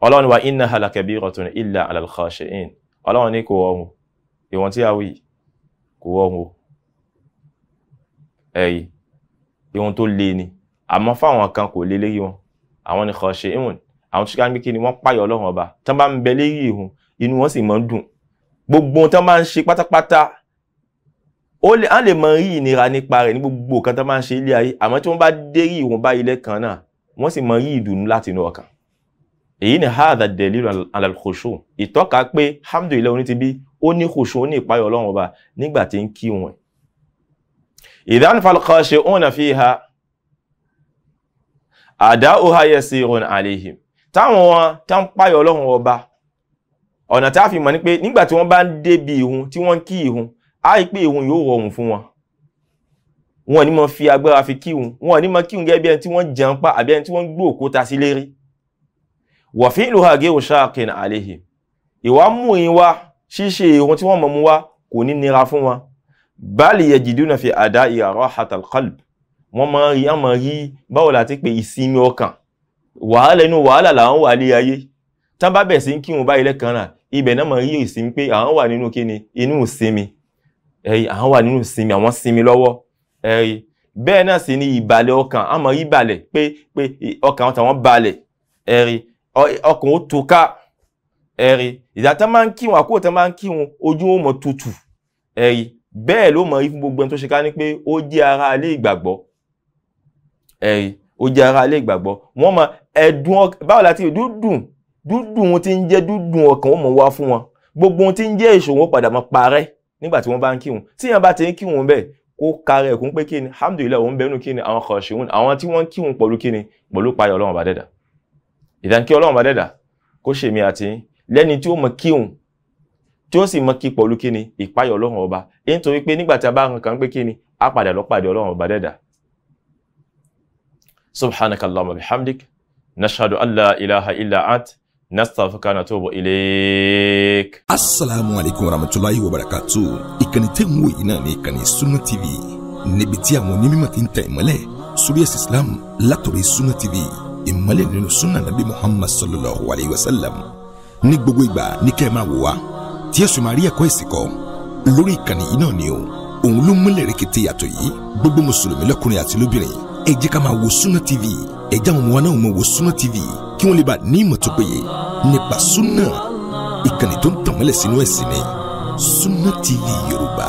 Ọlọ́run wa innaha lakabiratun illa ala al-khashi'in Ọlọ́run ní kò rọrùn ìwọ̀n tí a wí kò rọrùn ẹ̀rí ihun tó le ni àmọ́ fáwọn kan kò le lérí wọn àwọn ni khashi'un àwọn tó ká ń gbé kí ni wọ́n páyọ̀ Ọlọ́run ọba tán bá ń bẹ lérí ihun inú wọn sì máa ń dùn gbogbo tán máa ń ṣe pátápátá á lè mọ rí ìnira nípa rẹ̀ ní gbogbo kan tán máa ń ṣe ilé ayé àmọ́ tí wọ́n bá dérí ihun bá ilé kan náà wọ́n sì mọ rí ìdùnnú láti inú ọkàn èyí ni hadha dalilu ala al-khushu' ìtọ́ka pé alhamdulillah oní ti bí ó ní khushu' ó ní ìpáyọ̀ Ọlọ́run ọba nígbà tí ń kí wọn idhan fal khashi'una fiha ada'uha yasirun alayhim táwọn tán páyọ̀ Ọlọ́run ọba ọ̀nà tá fi mọ̀ ní pé nígbà tí wọ́n bá ń débi ìhun tí wọ́n ń kí ìhun á rí pé ìhun yóò rọrùn fún wọn wọn ní mọ̀ fi agbára fi kí ìhun wọn ní mọ̀ kí ìhun gẹ́gẹ́ bí ẹni tí wọ́n jẹun pa àbí ẹni tí wọ́n gbé òkúta sí lérí wa fi'luha ghayru shaqin alayhim ìwà mú ìhun wá ṣíṣe ìhun tí wọ́n mọ̀ mú wá kò ní nira fún wọn bal yajiduna fi ada'i rahatal qalb wọ́n máa rí báwo láti pé ìsinmi ọkàn wàhálà làwọn wà lé ayé tán bá bẹ̀ sí ń kírun báyìí lẹ́kan náà ibẹ̀ náà mọ̀ rí ìsinmi pé àwọn wà nínú kíni inú ìsinmi ẹ̀rí àwọn wà nínú ìsinmi àwọn sinmi lọ́wọ́ ẹ̀rí bẹ́ẹ̀ náà sì ni ìbàlẹ̀ ọkàn a mọ̀ rí balẹ̀ pé ọkàn tàwọn balẹ̀ ẹ̀rí ọkàn ó tó ká ẹ̀rí ìdá tán máa ń kírun àkókò tán máa ń kírun ojú ó mọ̀ tutù ẹ̀rí bẹ́ẹ̀ ló mọ̀ rí fún gbogbo ẹni tó ṣe ká ní pé ó jẹ́ ara alé ìgbàgbọ́ ẹ̀rí ó jẹ́ ara alé ìgbàgbọ́ wọ́n mọ̀ ẹ̀dùn báwo láti dúdùn tí ń jẹ́ dúdùn ọkàn ó mọ̀ wá fún wọn gbogbo ohun tí ń jẹ́ ìṣòro padà mọ́ parẹ́ nígbà tí wọ́n bá ń kírun tí yẹn bá ti ń kírun bẹ́ẹ̀ kó kárẹ̀ ẹ̀kún pé kí ni alhamdulillah òun bẹ̀rù kí ni àwọn khashi'un àwọn tí wọ́n kírun pẹ̀lú kí ni pẹ̀lú páyọ̀ Ọlọ́run bá dẹ́dà ìdánkí Ọlọ́run bá dẹ́dà kó ṣe mi àti lẹ́ni tí ó mọ̀ kírun tí ó sì mọ̀ kí pẹ̀lú kí ni ìpáyọ̀ Ọlọ́run ọba nítorí pé nígbà tí a bá ràn kàn pé kí ni á padà lọ pàdé Ọlọ́run bá dẹ́dà subhanakallahumma bihamdik nashhadu an la ilaha illa ant nastaghfiruka wa natubu ilayk. Assalamu alaikum warahmatullahi wabarakatuh. Ìkànnì tẹ́ ń wò yìí náà ní ìkànnì Sunna TV níbi tí àwọn onímọ̀ ti ń tẹ̀ ìmọ́lẹ̀ sórí ẹ̀sìn Islam látọ̀rí Sunna TV ìmọ́lẹ̀ nínú sunna nabi Muhammad sallallahu alayhi wa sallam ní gbogbo ìgbà ní kẹ́ ẹ máa wò wá tí ẹ sì máa rí ẹ̀kọ́ ẹ̀sìn kọ́ lórí ìkànnì yìí náà ni o òun ló múlẹ̀ rẹ̀kẹ̀tẹ̀ yàtọ̀ yìí gbogbo mùsùlùmí lọ́kùnrin àti lóbìnrin ẹ jẹ́ ká máa wo Sunna TV ẹ jẹ́ àwọn ọmọ wa náà máa wo Sunna TV kí wọ́n lè bá ní ìmọ̀ tó péye nípa sunna ìkànnì tó ń tàn mọ́lẹ̀ sínú ẹ̀sìn ni Sunna TV Yorùbá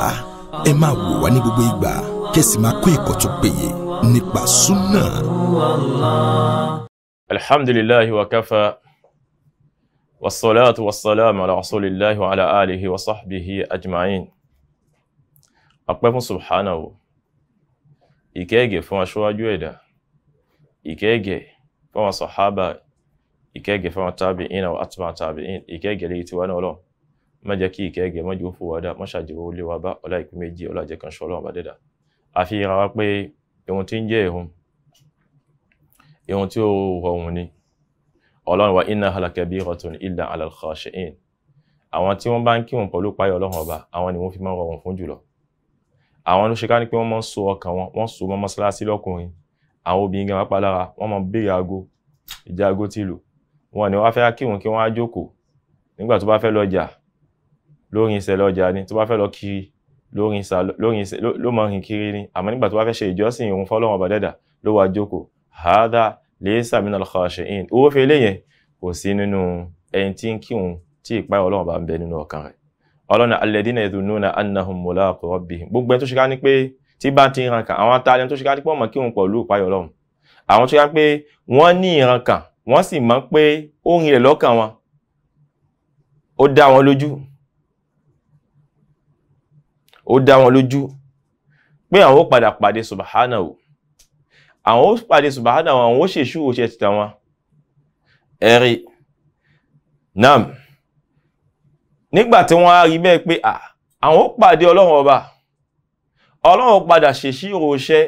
ẹ máa wò wá ní gbogbo ìgbà kẹ́sì máa kọ́ ẹ̀kọ́ tó péye nípa sunna. alhamdulillahi wa kafa wassalatu wassalamu ala rasulillahi wa ala alihi wa sahbihi ajma'in ọpẹ́ fún subhanahu ìkẹ́gẹ̀ fún aṣíwájú ẹ̀dá ìkẹ́gẹ̀ fún àwọn sàhábà ìkẹ́gẹ̀ fún àwọn tabi'in wa atba' tabi'in ìkẹ́gẹ̀ lè ti wá náà lọ́n má jẹ́ kí ìkẹ́gẹ̀ mọ́jú fún wádá mọ́ṣàjẹ́wó olé wa bá ọlá ìpín méjì ọlá jẹ́ kan ṣọ́lọ́wọ́ bá dẹ́dà a fi ra wá pé ohun tí ń jẹ́ ihun tí ó rọrùn ni ọlọ́run wa innaha lakabiratun illa 'ala al-khashi'in àwọn tí wọ́n bá ń kírun pẹ̀lú páyọ̀ ọlọ́run ọba àwọn ni wọ́n fi máa ń rọrùn fún jùlọ àwọn ló ṣe ká ní pé wọ́n máa ń so ọkàn wọ́n so mọ́ mọ́sálásí lọ́kùnrin àwọn obìnrin gan wápá lára wọ́n máa béèrè aago ìjà aago tí lò wọn ni wọ́n fẹ́ kírun kí wọ́n á jókòó nígbà tó bá fẹ́ lọ́jà lórin ìṣẹ́ lọ́jà ni tó bá fẹ́ lọ kiri lórin ìṣẹ́ ló máa rìn kiri ni àmọ́ nígbà tó bá fẹ́ ṣe ìjọsìn ìrun fọ́lọ́run ọba dẹ́dà ló wá jókòó hadha laysa minal khashi'in owó fi eléyẹn kò sí nínú ẹni tí ń kírun tí ìpáyà Ọlọ́run bá ń bẹ nínú ọkàn rẹ̀ Ọlọ́run alladhina yadhunnuna annahum mulaqu rabbihim gbogbo ẹni tó ṣe ká ní pé tí bá ti ìran kan àwọn atálẹ́ tó ṣe ká ní pé wọ́n mọ̀ kírun pẹ̀lú ìpáyà Ọlọ́run àwọn tó ṣe ká pé wọ́n ní ìran kan wọ́n sì mọ̀ pé ó rìn rẹ̀ lọ́kàn wọn ó dá wọn lójú pé àwọn ó padà pàdé subhanahu àwọn ó pàdé subhanahu àwọn ó ṣèṣù òṣè títà wọn ẹ̀rí nam nígbà tí wọ́n á rí bẹ́ẹ̀ pé àwọn ó pàdé Ọlọ́run ọba Ọlọ́run padà ṣèṣirò òṣè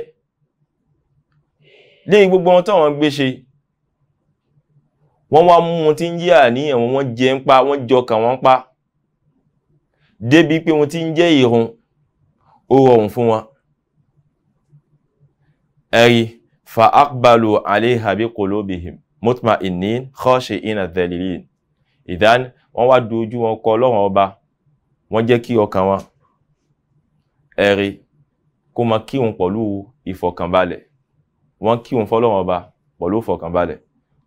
lé gbogbo wọn táwọn gbé ṣe wọ́n wá mú tí ń jẹ́ àníyàn wọ́n jẹ ń pa wọ́n jọkà wọ́n pa débi pé wọ́n tí ń jẹ́ ìrun ó rọrùn fún wọn ẹ̀rí fa aqbalu alayha bi qulubihim mutma'innin khashi'ina dhalilin ìdán wọ́n wá dojú wọn kọ Ọlọ́run ọba wọ́n jẹ́ kí ọkàn wọn ẹ̀rí kó máa kírun pẹ̀lú ìfọ̀kànbalẹ̀ wọ́n kírun fọ́lọ́run ọba pẹ̀lú ìfọ̀kànbalẹ̀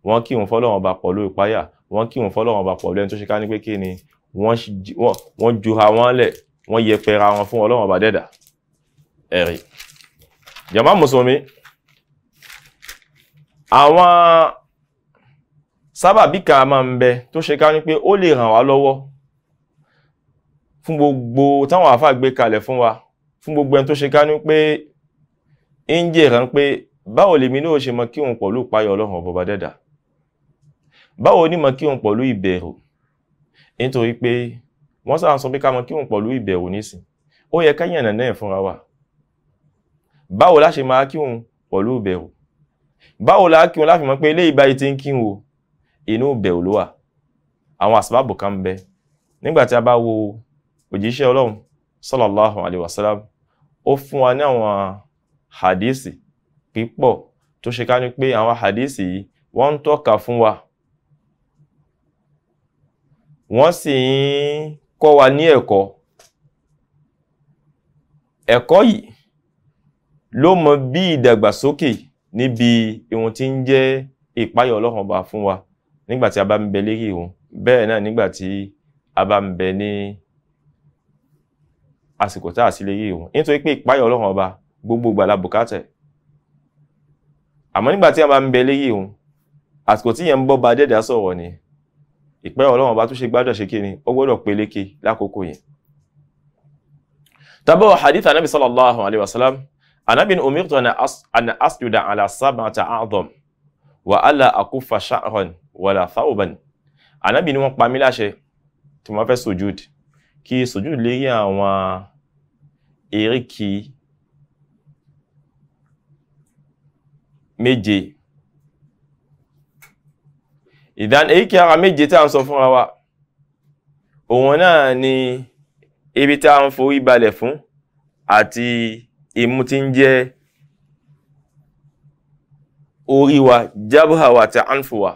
wọ́n kírun fọ́lọ́run ọba pẹ̀lú ìpáyà wọ́n kírun fọ́lọ́run ọba pẹ̀lú ẹni tó ṣe ká ní pé kí ni wọ́n jura wọn lẹ̀ wọ́n yẹpẹra wọn fún Ọlọ́run ọba dẹ́dà ẹ̀rí jàmá mùsùlùmí àwọn sábàbí kan máa ń bẹ tó ṣe ká ní pé ó lè ràn wá lọ́wọ́ fún gbogbo táwọn àfáà gbé kalẹ̀ fún wa fún gbogbo ẹni tó ṣe ká ní pé ń jẹ́ ìran pé báwo lèmi náà ṣe mọ kírun pẹ̀lú ìpáyà Ọlọ́run ọba dẹ́dà báwo ní mọ kírun pẹ̀lú ìbẹ̀rù nítorí pé wọ́n sáà sọ pé ká mọ kírun pẹ̀lú ìbẹ̀rù nísìn ó yẹ ká yànnà náà fúnra wa báwo la ṣe máa kírun pẹ̀lú ìbẹ̀rù báwo la kírun láfi mọ̀ pé eléyìí báyìí ti ń kírun o inú ìbẹ̀rù ló wà àwọn àsìbábù kan bẹ nígbà tí a bá wo òjíṣẹ́ Ọlọ́run sallallahu alaihi wasallam ó fún wa ní àwọn hadisi pípọ̀ tó ṣe ká ní pé àwọn hadisi yìí wọ́n ń tọ́ka fún wa wọ́n sì ń kọ́ wa ní ẹ̀kọ́ yìí ló mọ bí ìdàgbàsókè níbi ohun tí ń jẹ́ ìpáyà Ọlọ́run ọba fún wa nígbàtí a bá ń bẹ lérí òun bẹ́ẹ̀ náà nígbàtí a bá ń bẹ ní àsìkò tá a sí lérí òun nítorí pé ìpáyà Ọlọ́run ọba gbogbo ìgbà la bùkátà àmọ́ nígbàtí a bá ń bẹ lérí òun àsìkò tí yẹn ń bọ́ ba dẹ́dà sọ̀rọ̀ ni ìpáyà Ọlọ́run ọba tó ṣe gbádùn ṣe kíni ó gbọ́dọ̀ peléke lákòókò yẹn tabawo hadith anabi sallallahu alaihi wasallam anabi ni umirtu an asjuda ala sab'ati a'dham wa alla akufa sha'ran wala thawban anabi ni wọ́n pa mí láṣẹ tí wọ́n fẹ́ sujud kí sujud lérí àwọn eriki méje ìdán eriki ara méje tí a ń sọ fún wa òun náà ni ibi tí a ń forí balẹ̀ fún àti imú tí ń jẹ́ orí wa jabha wa àti anfu wa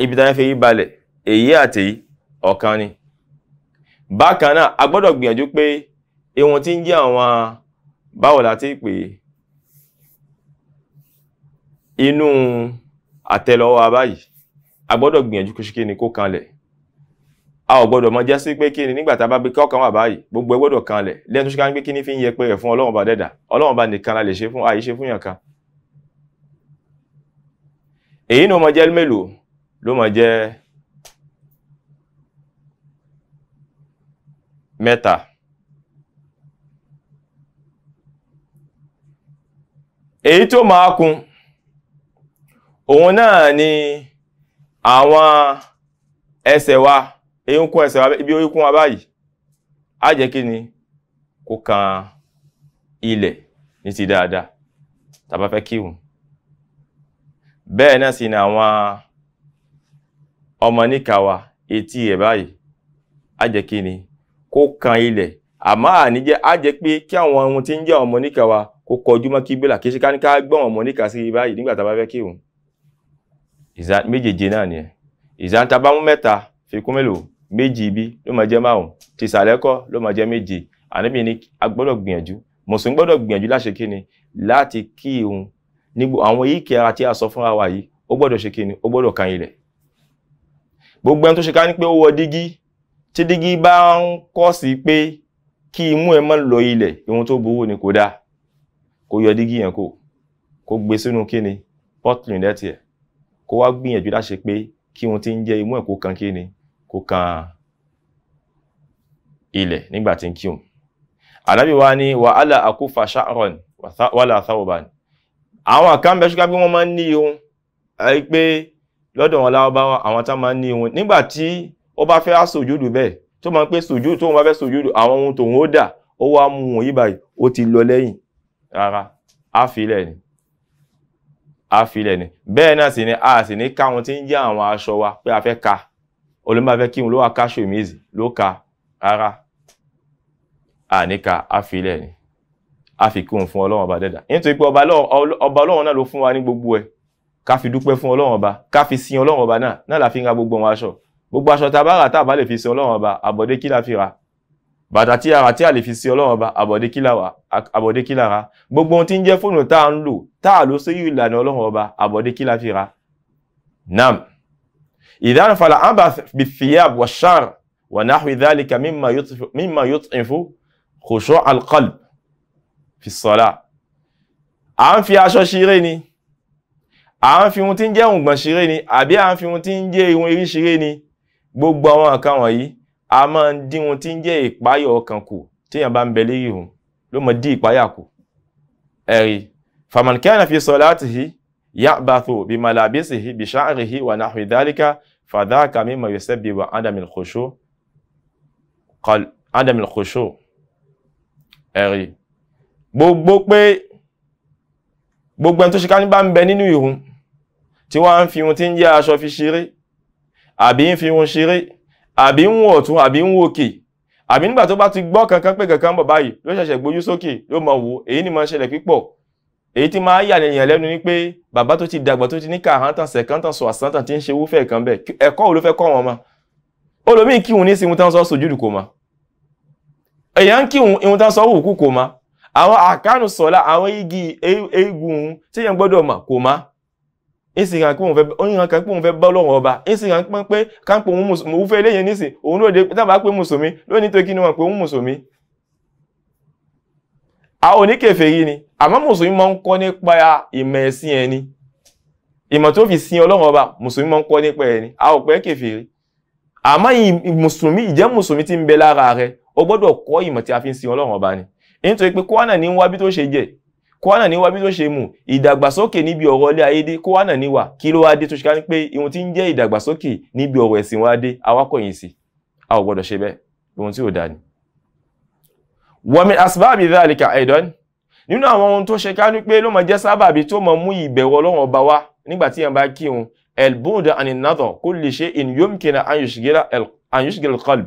ibi tí a ń forí balẹ̀ èyí àti ọ̀kan ni bákan náà a gbọ́dọ̀ gbìyànjú pé ihun tí ń jẹ́ àwọn báwo la ti pè inú àtẹ́lẹwọ́ wa báyìí a gbọ́dọ̀ gbìyànjú kó ṣe kí ni kó kanlẹ̀ a ò gbọ́dọ̀ mọ jẹ́ sí pé kí ni nígbà tá bá gbé kọ́kàn wà báyìí gbogbo ẹ gbọ́dọ̀ kanlẹ̀ lẹ́nu tó ṣe ká ń gbé kí ní fi ń yẹ pé rẹ̀ fún Ọlọ́run bá dẹ́dà Ọlọ́run bá nìkan la lè ṣe fún àyíṣe fún yàn kan èyí ló mọ jẹ́ mélòó ló mọ jẹ́ mẹ́ta èyí tó máa kún òun náà ni àwọn ẹsẹ̀ wa èyí kún ẹsẹ̀ wa ibi orí kún wa báyìí á jẹ́ kí ni kó kan ilẹ̀ ní ti dáadáa tá bá fẹ́ kírun bẹ́ẹ̀ náà sì ni àwọn ọmọ níka wa etí ẹ̀ báyìí á jẹ́ kí ni kó kan ilẹ̀ àmọ́ àníjẹ́ á jẹ́ pé kí àwọn ohun tí ń jẹ́ ọmọ níka wa kó kọjú mọ́ kíbílà kí ṣe ká ní ká gbọ́n ọmọ níka sí báyìí nígbà tá bá fẹ́ kírun ìzá méjèèjì náà ni ẹ̀ ìzá ń ta bá mú mẹ́ta fi kún mélòó méjì ibi ló máa jẹ́ márùn ti ìsàlẹ̀ kọ́ ló máa jẹ́ méje Ànábì ní a gbọ́dọ̀ gbìyànjú mùsùlùmí gbọ́dọ̀ gbìyànjú láṣẹ kíni láti kírun nígbò àwọn yìí ara tí a sọ fúnra wa yìí ó gbọ́dọ̀ ṣe kíni ó gbọ́dọ̀ kan ilẹ̀ gbogbo ẹni tó ṣe ká ní pé ó wọ dígí tí dígí bá ń kọ́ sí pé kí imú ẹ má lọ ilẹ̀ ohun tó burú ni kò dáa kó yọ dígí yẹn kó gbé sínú kíni pọ́tìlì nẹ́tì ẹ̀ kó wá gbìyànjú láṣẹ pé kí ohun tí ń jẹ́ imú ẹ̀ kó kan kíni kó kan ilẹ̀ nígbà tí ń kírun Ànábì wa ní wa alla akufa sha'ran wala thawban àwọn kan bẹ́ ṣúgbà bí wọ́n máa ń ní ihun àrí pé lọ́dọ̀ wọn Lárúbáwá àwọn tá máa ń ní ihun nígbà tí ó bá fẹ́ sùjúdù bẹ́ẹ̀ tó máa ń pé sùjúdù tó wọ́n bá fẹ́ sùjúdù àwọn ohun tòun ó dà ó wá mú wọn yí báyìí ó ti lọ lẹ́yìn rárá á filẹ̀ ni bẹ́ẹ̀ náà sì ni a sì ní káwọn tí ń jẹ́ àwọn aṣọ wa pé a fẹ́ ka olóńgbà fẹ́ kírun ló wà ká ṣòmíìzì ló ka rárá àníkà á filẹ̀ ni a fi kírun fún Ọlọ́run ọba dẹ́dà nítorí pé ọba Ọlọ́run náà ló fún wa ní gbogbo ẹ̀ ká fi dúpẹ́ fún Ọlọ́run ọba ká fi sin Ọlọ́run ọba náà la fi ń ra gbogbo àwọn aṣọ tá a bá rà tá a bá lè fi sin Ọlọ́run ọba àbọ̀dé kí la fi ra bàtà tí ara tí a lè fi sí Ọlọ́run Ọba àbọ̀dé kí lára gbogbo ohun tí ń jẹ́ fóònù tá ń lò tá ló sí ìlànà Ọlọ́run Ọba àbọ̀dé kí la fi ra nam idhan fala abath bithiyab wash-sha'r wa nahwi dhalika mimma yut'ifu khushu' al-qalb fi as-salah à ń fi aṣọ ṣeré ni à ń fi ohun tí ń jẹ́ òǹgbọ̀n ṣeré ni àbí à ń fi ohun tí ń jẹ́ ihun erí ṣeré ni gbogbo àwọn nǹkan wọ̀nyí a máa ń dín ohun tí ń jẹ́ ìpáyà ọkàn kù tí èèyàn bá ń bẹ lérí ìhun ló mọ̀ dí ìpáyà kù ẹ̀rí faman kana fi salatihi ya'bathu bi malabisihi bi sha'rihi wa nahwi dhalika fadhaka mimma yusabbibu adam al-khushu' ẹ̀rí gbogbo ẹni tó ṣe ká ní bá ń bẹ nínú ìhun tí wọ́n ń fi ohun tí ń jẹ́ aṣọ fi ṣeré àbí ń fi ohun ṣeré àbí ń wọ̀ ọ̀tún àbí ń wò òkè àbí nígbà tó bá ti gbọ́ kankan pé kankan bọ̀ báyìí ló ṣẹ̀ṣẹ̀ gbójú sókè ló mọ̀ wò èyí ni máa ń ṣẹlẹ̀ pípọ̀ èyí tí máa yà èèyàn lẹ́nu ni pé bàbá tó ti dàgbà tó ti ní kàhántàn sẹ̀kántàn sọ àsántàn tí ń ṣe wúfẹ́ kan bẹ́ẹ̀ ẹ̀kọ́ wo ló fẹ́ kọ́ wọn mọ́ olómìn kí òun ní sí ihun tán sọ sojúdù kò mọ́ èèyàn ń kí ihun tán sọ òkú kò mọ́ àwọn àkánù sọ̀lá àwọn igi eégún tí èèyàn gbọ́dọ̀ mọ̀ kò mọ́ ìsìnkàn pé òun fẹ́ bọ́ lọ́wọ́ ọba ìsìnkàn pé káńpọ̀ òun mùsùlùmí fẹ́ léyìn nísìn òun ló dé dábàá pé mùsùlùmí lónìí tó kí ni wọ́n pé òun mùsùlùmí àwọn oníkèfèrí ni àmọ́ mùsùlùmí máa ń kọ́ nípa ìmọ̀ ẹ̀sìn ẹni ìmọ̀ tó fi sin Ọlọ́run Ọba mùsùlùmí máa ń kọ́ nípa ẹni a ò pẹ́ kèfèrí àmọ́ mùsùlùmí ìjẹ́ mùsùlùmí tí ń bẹ lára rẹ̀ ó gbọ́dọ̀ kọ́ ìmọ̀ tí a fi ń sin Ọlọ́run Ọba ni nítorí pé kọ́wánà ní wá bí tó ṣe jẹ́ kọ́wánà ní wá bí tó ṣe mú ìdàgbàsókè níbi ọ̀rọ̀ ilé ayé dé kọ́wánà ní wà kí ló wá dé tó ṣe ká ní pé ihun tí ń jẹ́ ìdàgbàsókè níbi ọ̀rọ̀ ẹ̀sìn wá dé awákọ̀yìn sí a ò gbọ́dọ̀ ṣe bẹ́ẹ̀ ohun tí ò dá ni. wa min asbabi dhalika aidan nínú àwọn ohun tó ṣe ká ní pé ló máa jẹ́ sábàbí tó máa mú ìbẹ̀rù Ọlọ́run Ọba wá nígbà tí yẹn bá kírun al-bu'd anin nadar kulli shay'in yumkinu an yushghila al-qalb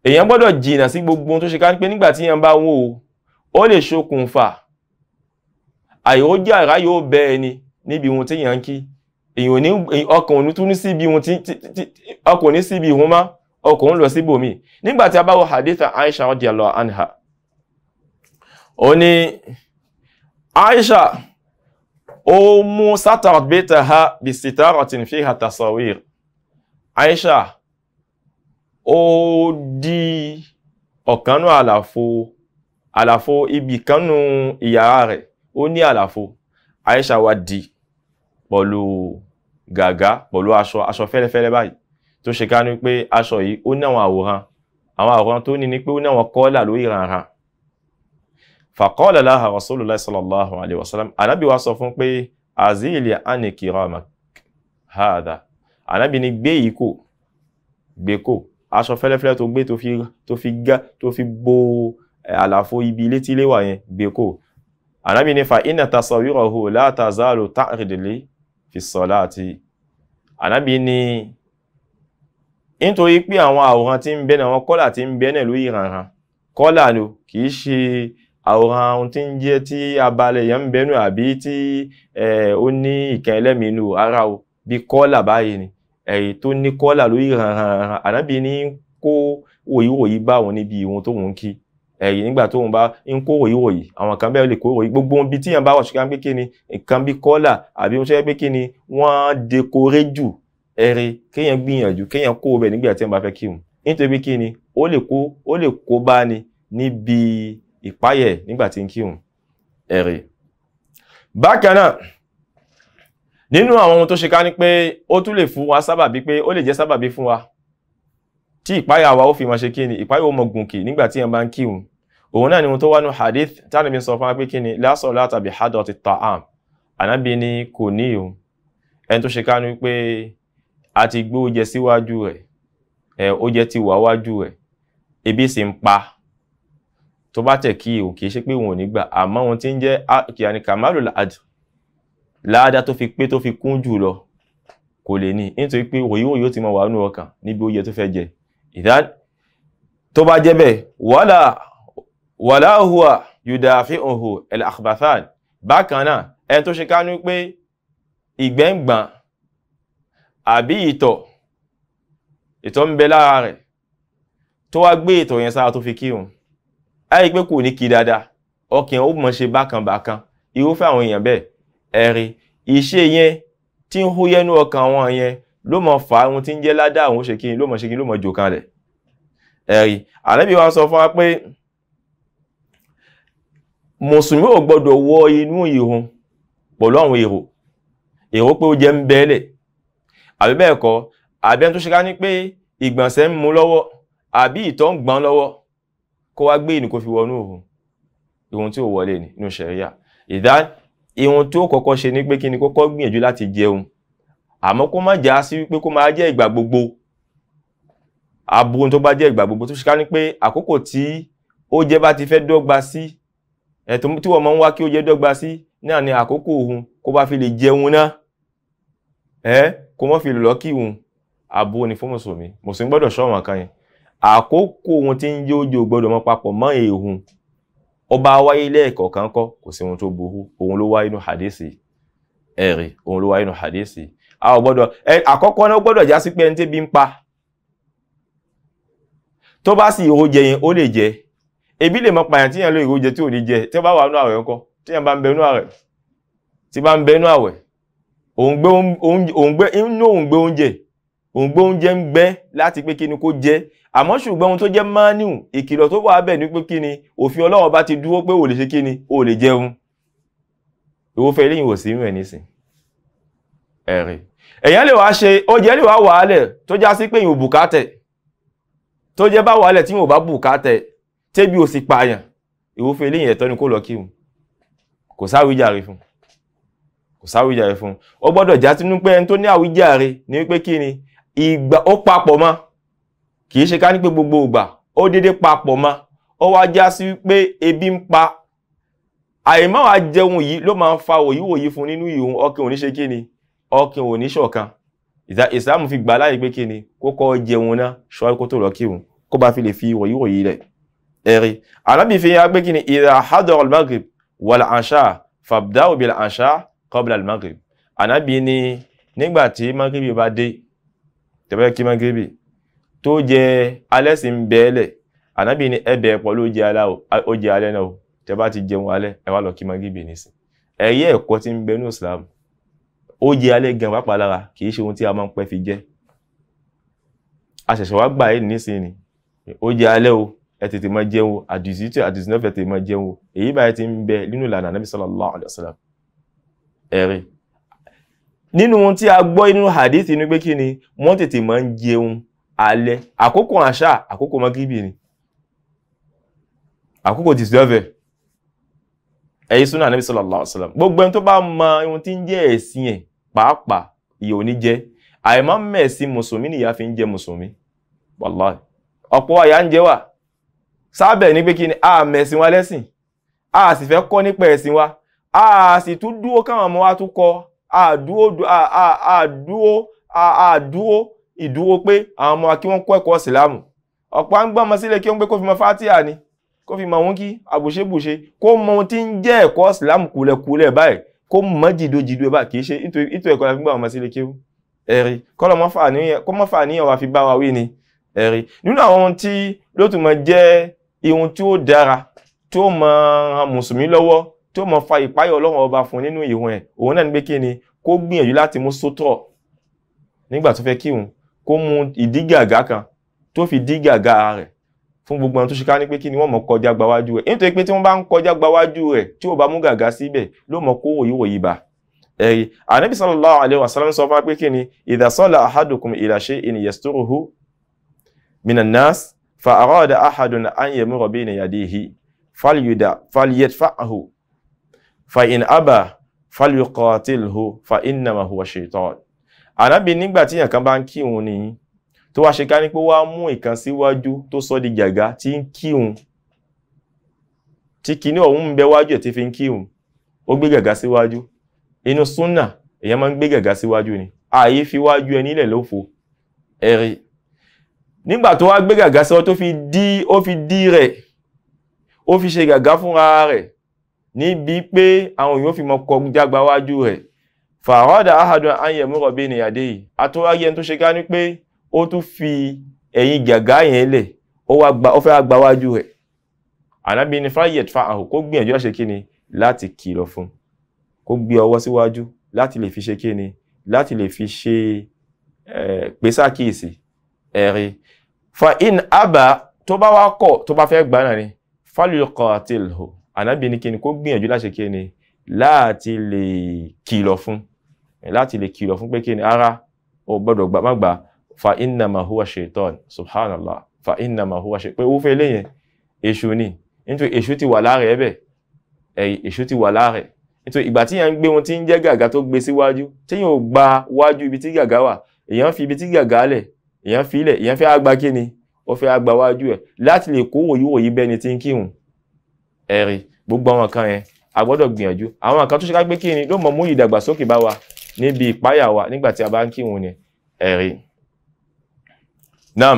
èèyàn gbọ́dọ̀ jìnnà sí gbogbo ohun tó ṣe ká ní pé nígbà tí yẹn bá wò ó lè ṣokùnfà àìrójà ara yóò bẹ ẹni níbi ohun tí yẹn ń kí èèyàn ní ọkàn òní tún ní síbi ohun tí ọkàn ní síbi ìhun má ọkàn ń lọ síbòmí nígbà tí a bá wo hadith Aisha radiyallahu anha ó ní Aisha ó mú satarat baytaha bi sitaratin fiha tasawir Aisha ó di ọ̀kanú àlàfo ibi kanú ìyàrá rẹ̀ ó ní àlàfo Aisha wá di pẹ̀lú gàgá pẹ̀lú aṣọ fẹ́lẹ́fẹ́lẹ́ báyìí tó ṣe ká ní pé aṣọ yìí ó ní àwọn àwòrán tó ní pé ó ní àwọn kọ́là lórí ìrànràn faqala laha Rasulullah sallallahu alaihi wasallam Ànábì wá sọ fún pé azili ani kiramak hada Ànábì ní gbé yìí kò gbé kò aṣọ fẹ́lẹ́fẹ́lẹ́ tó fi bo àlàfo ibi ilé tí ilé wà yẹn gbé kò Ànábì ní fa inna tasawirahu la tazalu ta'ridli fi salati Ànábì ní nítorí pé àwọn àwòrán tí ń bẹ náà àwọn kọ́là tí ń bẹ náà lórí ìrànràn kọ́là ló kìí ṣe àwòrán ohun tí ń jẹ́ tí abalẹ̀ yẹn ń bẹnu àbí tí ó ní ìkẹ́ ẹlẹ́mìínú ara o bí kọ́là báyìí ni èyí tó ní kọ́là lórí ìrànràn Ànábì ní kó wòyíwòyí bá wọn níbi ohun tó ń kí èyí nígbà tó ń bá ń kó wòyíwòyí àwọn kan bẹ́ẹ̀ lè kó wòyí gbogbo ohun bí tí yẹn bá wọ̀ ṣùgbọ́n pé kí ni nǹkan bí kọ́là àbí ohun tó yẹ pé kí ni wọ́n dekoré jù kéèyàn gbìyànjú kéèyàn kó bẹ̀ nígbà tí wọ́n bá fẹ́ kírun nítorí pé kí ni ó lè kó bá ni níbi ìpáyẹ̀ nígbà tí ń kírun ẹ̀rẹ̀. Bákan náà nínú àwọn ohun tó ṣe ká ní pé ó tún lè fún wa sábàbí pé ó lè jẹ́ sábàbí fún wa tí ìpáyà wa ó fi máa ṣe kí ni ìpáyà ó mọ gùnkì nígbà tí yẹn bá ń kírun òun náà ni ohun tó wá nú hadith tánà bí sọ fún wa pé kí ni la salata bi hadrati ta'am Ànábì ní kò ní ìhun ẹni tó ṣe ká ní pé a ti gbé oúnjẹ síwájú rẹ̀ oúnjẹ ti wà wájú rẹ̀ ebi sì ń pa tó bá tẹ̀ kí o kìí ṣe pé wọn ò ní gbà àmọ́ wọn tí ń jẹ́ kìíní kàmálù láàdá tó fi pé tó fi kún jù lọ kò lè ní nítorí pé òyíwòyí ó ti mọ wà nínú ọkàn níbi oúnjẹ tó fẹ́ jẹ ìdá tó bá jẹ́ bẹ́ẹ̀ wàlá huwa yudafi'uhu al-akhbathan bákan náà ẹni tó ṣe ká ní pé ìgbẹ́ ń gbọ̀n àbí ìtọ̀ ń bẹ lára rẹ̀ tó wá gbé ìtọ̀ yẹn sára tó fi kírun á rí pé kò ní kí dáadáa ọkàn ó mọ̀ ṣe bákan bákan irúfẹ́ àwọn èèyàn bẹ́ẹ̀ ẹ̀rí ìṣe yẹn tí ń hó yẹnu ọkàn wọn yẹn ló mọ̀ fà ohun tí ń jẹ́ ládàá àwọn ṣe kí ló mọ̀ jò kanlẹ̀ ẹ̀rí Ànábì wa sọ fún wa pé mùsùlùmí ò gbọdọ̀ wọ inú ìrun pẹ̀lú àwọn èrò pé ó jẹ́ ń bẹ́ẹ̀lẹ̀ àbí bẹ́ẹ̀ kọ́ àbí ẹni tó ṣe ká ní pé ìgbọ̀nsẹ̀ ń mú lọ́wọ́ àbí ìtọ̀ ń gbọ́n lọ́wọ́ kó wá gbé ìnù kó fi wọnú ìrun tí ó wọlé ní inú ṣẹ̀ríà ìdá ìrun tó kọ́kọ́ ṣe ní pé kí ni kọ́kọ́ gbìyànjú láti jẹun àmọ́ kó má já sí wípé kó máa jẹ́ ìgbà gbogbo aburú tó bá jẹ́ ìgbà gbogbo tó ṣe ká ní pé àkókò tí ó jẹ́ bá ti fẹ́ dọ́gba sí ẹ̀tọ́ tí wọ́n máa ń wá kí ó jẹ́ dọ́gba sí náà ni àkókò òun kó bá fi lè jẹun náà kó mọ́ fi lọ kí òun aburú ni fún mùsùlùmí gbọ́dọ̀ ṣọ́wọ́n kan yẹn àkókò òun tí ń jẹ́ ojú gbọ́dọ̀ mọ́ papọ̀ mọ́ èhun ọba wáyé lẹ́ẹ̀kọ̀ọ̀kan kọ́ kò sí ohun tó burú òun ló wáyé nínú hadisi ẹ̀rí òun ló wáyé nínú hadisi a ò gbọ́dọ̀ àkọ́kọ́ náà gbọ́dọ̀ já sí pé ẹni tẹ́bi ń pa tó bá sì ìró jẹ yẹn ó lè jẹ ebi lè mọ pààyàn tíyàn ló ìró jẹ tí ò ní jẹ tí ó bá wà nínú àwẹ̀ ńkọ́ tíyàn bá ń bẹ nínú àwẹ̀ tí bá ń bẹ nínú àwẹ̀ òǹgbẹ oúnjẹ ń gbẹ láti pé kí ni kó jẹ àmọ́ ṣùgbọ́n ohun tó jẹ́ mánìù ìkìlọ̀ tó wà bẹ́ẹ̀ ni pé kí ni òfin Ọlọ́run bá ti dúró pé ò lè ṣe kí ni ò lè jẹun ìwọ́fẹ́ eléyìí wò sí inú ẹ̀ nísìn ẹ̀rí èyàn lè wá ṣe oúnjẹ lè wá wàálẹ̀ tó já sí pé yìí ò bùkátẹ̀ tó jẹ́ bá wàálẹ̀ tí yìí ò bá bùkátẹ̀ tẹ́bí ò sì pààyàn ìwọ́fẹ́ eléyìí ẹ̀tọ́ ni kó lọ kírun kò sáwíjàre fún ó gbọ́dọ̀ já sínú pé ẹni tó ní àwíjàre ní wípé kí ni ìgbà ó papọ̀ mọ́ kìí ṣe ká ní pé gbogbo ìgbà ó dédé papọ̀ mọ́ ó wá já sí pé ebi ń pa àìmọ́ wa jẹun yìí ló máa ń fa òyíwòyí fún nínú ìhun ọkàn ò ní ṣe kí ni ọkàn ò ní ṣọ̀kan ìsìlámù fi gbà láyé pé kí ni kó kọ́ jẹun náà ṣọ́ kó tó lọ kírun kó bá fi lè fi òyíwòyí rẹ̀ ẹ̀rí Ànábì fi hàn pé kí ni idha hadara al-maghrib wal-asha fabda'u bil-asha qabla al-maghrib Ànábì ní nígbà tí maghrib bá dé tẹ́bẹ́ kí maghrib tó jẹ alẹ́ sí ń bẹ́ẹ̀lẹ̀ Ànábì ní ẹbẹ̀ pọ̀lú ó jẹ alẹ́ náà tẹ́ bá ti jẹun alẹ́ ẹ wá lọ kí maghrib nísìn ẹ̀yẹ ẹ̀kọ́ tí ń bẹ ní Islam ó jẹ alẹ́ gan pápá lára kìí ṣe ohun tí a máa ń pẹ́ fi jẹ a ṣẹ̀ṣẹ̀ wá gbà ẹ́ nísìn ni ó jẹ alẹ́ o ẹ tètè máa jẹun àdìsítì àdìsínọ́fẹ̀ tètè máa jẹun èyí báyìí ti ń bẹ nínú ìlànà Ànábì sallallahu alaihi wasallam ẹ̀rí nínú ohun tí a gbọ́ nínú hadith ní pé kí ni wọ́n tètè máa ń jẹun alẹ́ àkókò àṣà àkókò magribi ni àkókò dìsọ́fẹ̀ ẹ̀yí súnà Ànábì sallallahu alaihi wasallam gbogbo ẹni tó bá mọ ohun tí ń jẹ́ ẹ̀sìn ẹ̀ pàápàá ìyà ò ní jẹ́ àìmọ́ mẹ̀sìn mùsùlùmí nìyà fi ń jẹ́ mùsùlùmí wallahi ọ̀pọ̀ àyà ń jẹ́ wà sábẹ̀ ní pé kí ni a mẹ̀sìn wa lẹ́sìn a sì fẹ́ kọ́ nípa ẹ̀sìn wa a sì tún dúró káwọn ọmọ wa tún kọ́ àdúró ìdúró pé àwọn ọmọ kí wọ́n kọ́ ẹ̀kọ́ ìsìlámù ọ̀pọ̀ à ń gbọ́n ọmọ sílẹ̀ kí wọ́n gbé kó fi mọ fátíà ni kó fi mọ wọn kí àbùṣebùṣe kó mọ ohun tí ń jẹ́ ẹ̀kọ́ ìsìlámù kúlẹ̀kúlẹ̀ báyìí kó mọ jìdójìdó ẹ̀ báyìí kì í ṣe ètò ẹ̀kọ́ la fi gbọ́n ọmọ sílẹ̀ kí ẹ̀rí kọ́lọ́ mọ́ fà níyàn wa fi bá wa wí ni ẹ̀rí nínú àwọn ohun tí ló tún mọ jẹ́ ihun tí ó dára tí ó mọ mùsùlùmí lọ́wọ́ tí ó mọ fa ìpáyọ̀ Ọlọ́run ọba fún nínú ìhun ẹ̀ òun náà ní pé kí ni kó gbìyànjú láti mú sótọ̀ nígbà tó fẹ́ kírun kó mú ìdígàgá kan tó fi dígàgá rẹ̀ fún gbogbo àwọn tó ṣe ká ní pé kí ni wọ́n mọ̀ kọjá gbawájú rẹ̀ nítorí pé tí wọ́n bá ń kọjá gbawájú rẹ̀ tí ó bá mú gàgá síbẹ̀ ló mọ̀ kó wòyíwòyí bá ẹ̀rí Ànábì sallallahu alaihi wasallam sọ fún pé kí ni idha salla ahadukum ila shay'in yasturuhu minan nas fa arada ahadun an yamura bayna yadayhi falyadfa'hu fa in aba falyuqatilhu fa innama huwa shaytan Ànábì nígbà tí èyàn kan bá ń kírun ni tó wá ṣe ká ní pé wá mú ìkan síwájú tó sọ di gàgá tí ń kírun tí kíní ọ̀hún ń bẹ wájú ẹ̀ tí fi ń kírun ó gbé gàgá síwájú inú súnnà èyàn máa ń gbé gàgá síwájú ni ààyè fi wájú ẹni ilẹ̀ lófo ẹ̀rí nígbà tó wá gbé gàgá síwájú tó fi dí rẹ̀ ó fi ṣe gàgá fúnra rẹ̀ níbi pé àwọn èèyàn fi mọ kọjá gbáwájú rẹ̀ fàwádà ahadun ayẹ̀múrọ̀ bí ní àdé yìí àtúwáyé tó ṣe ká ní pé ó tún fi ẹ̀yìn gàgá yẹn lẹ̀ ó fẹ́ gba wájú rẹ̀ Ànábì ní falyadfa'hu kó gbìyànjú láti ṣe kíni láti kìlọ̀ fún kó gbé ọwọ́ síwájú láti lè fi ṣe kíni láti lè fi ṣe pèsàkíyèsí ẹ̀rí fa in aba tó bá wá kọ̀ tó bá fẹ́ gbà náà ni falyuqatilhu Ànábì ní kíni kó gbìyànjú láti ṣe kíni láti lè kìlọ̀ fún pé kíni ara ó gbọ́dọ̀ gbà má gbà fa innama huwa shaitan subhanallah fa innama huwa shaitan pé ó fẹ́ lẹ́yìn èṣù ni nítorí èṣù ti wà lára ẹ̀bẹ̀ èṣù ti wà lára nítorí ìgbà tí yẹn ń gbé wọn tí ń jẹ́ gàgà tó gbé síwájú tí yẹn ò gba wájú ibi tí gàgà wà èèyàn fi ibi tí gàgà lẹ̀ èèyàn fi ilẹ̀ èèyàn fẹ́ àgbà kíni ó fẹ́ àgbà wájú ẹ̀ láti lè kó wòyíwòyí bẹ́ni tí ń kírun ẹ̀rí gbogbo àwọn kan yẹn a gbọ́dọ̀ gbìyànjú àwọn kan tó ṣe ká gbé kíni ló mọ̀ mú ìdàgbàsókè bá wa níbi ìpáyà wa nígbà tí a bá ń kírun ni ẹ̀rí nam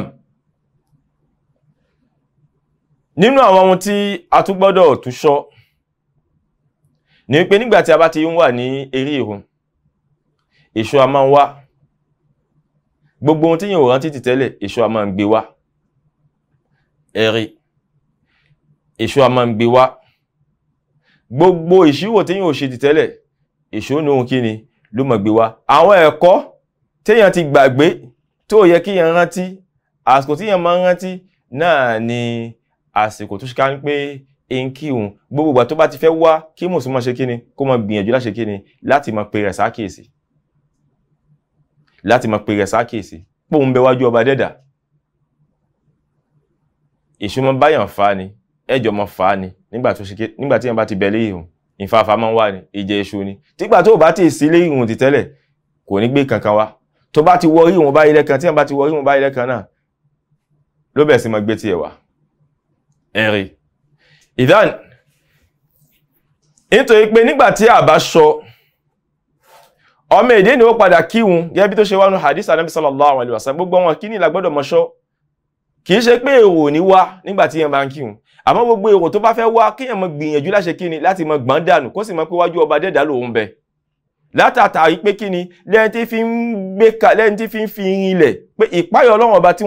nínú àwọn ohun tí a tún gbọ́dọ̀ tún ṣọ́ ní pé nígbà tí a bá ti ń wà ní eré ìrun èṣù a máa ń wá gbogbo ohun tí yìí ò rántí ti tẹ́lẹ̀ èṣù a máa ń gbé wá ẹ̀rí èṣù a máa ń gbé wá gbogbo ìṣirò tí yìí ò ṣe ti tẹ́lẹ̀ èṣù ní ohun kíni ló máa gbé wá àwọn ẹ̀kọ́ téèyàn ti gbàgbé tó yẹ kí yẹn rántí àsìkò tí yẹn máa ń rántí náà ni àsìkò tó ṣe ká ń pé ń kírun gbogbo ìgbà tó bá ti fẹ́ wá kí mùsùlùmí ṣe kíni kó máa gbìyànjú láti ṣe kíni láti máa pe rẹ̀ sákèsí pé òun bẹ wájú ọba dẹ́dà èṣù máa báyàn fa ni ẹjọ́ máa fa ni nígbà tí yẹn bá ti bẹ̀lẹ́ ìhùn ìfàfà máa ń wà ní ìjẹ èṣù ni tígbà tó bá ti sílé ìhùn ti tẹ́lẹ̀ kò ní gbé kankan wá tó bá ti wọrí ìhùn bá ilẹ̀ kan tí yẹn bá ti wọrí ìhùn bá ilẹ̀ kan náà ló bẹ̀ sí máa gbé tiẹ̀ wá ẹ̀rí ìdán nítorí pé nígbà tí a bá ṣọ́ ọmọ èdè ni ó padà kíhun gẹ́gẹ́ bí tó ṣe wánú hadith Ànábì sallallahu alaihi wasallam gbogbo wọn kí ní ìlàgbọ́dọ̀ mọ́ ṣọ́ kìí ṣe pé èrò ní wá nígbà tí yẹn bá ń kíhun àmọ́ gbogbo èrò tó bá fẹ́ wá kíyàn mọ́ gbìyànjú láṣẹ kíni láti mọ́ gbọ́n dànù kó sì mọ́ pé wájú ọba dẹ́dà lòun bẹ látàtàrí pé kíni lẹ́yìn tí fi ń fi rinlẹ̀ pé ìpáyọ̀ Ọlọ́run ọba tí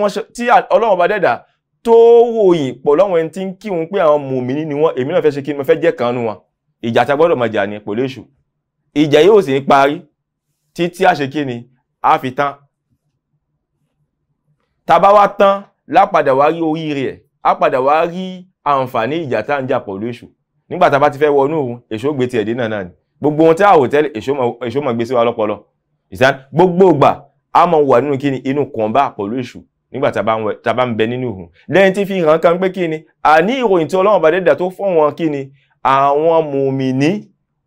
Ọlọ́run ọba dẹ́dà tó wòyìn pọ̀ lọ́wọ́ ẹni tí ń kírun pé àwọn mùmínì ni wọ́n èmi náà fẹ́ ṣe kíni mo fẹ́ jẹ́ kan nú wọn ìjà tá gbọ́dọ̀ máa jà ní pẹ̀lú èṣù ìjà yóò sì ń parí títí a ṣe kíni a fi tán tá bá wá tán lápadà wá rí oríire ẹ̀ á padà wá rí àǹfààní ìjà tá ń jà pẹ̀lú èṣù nígbà tá bá ti fẹ́ wọnú òun èṣù gbé ti ẹ̀dínà náà ni gbogbo ohun tí a ò tẹ́lẹ̀ èṣù máa gbé sí wa lọ́pọlọ ìsán gbogbo ìgbà a máa wà nínú kíni inú kọ̀ǹbà pẹ̀lú èṣù nígbà tá bá ń bẹ nínú òun lẹ́yìn tí fi hàn kan pé kíni àní ìròyìn tí Ọlọ́run bá dẹ́dà tó fún wọn kíni àwọn mùmìní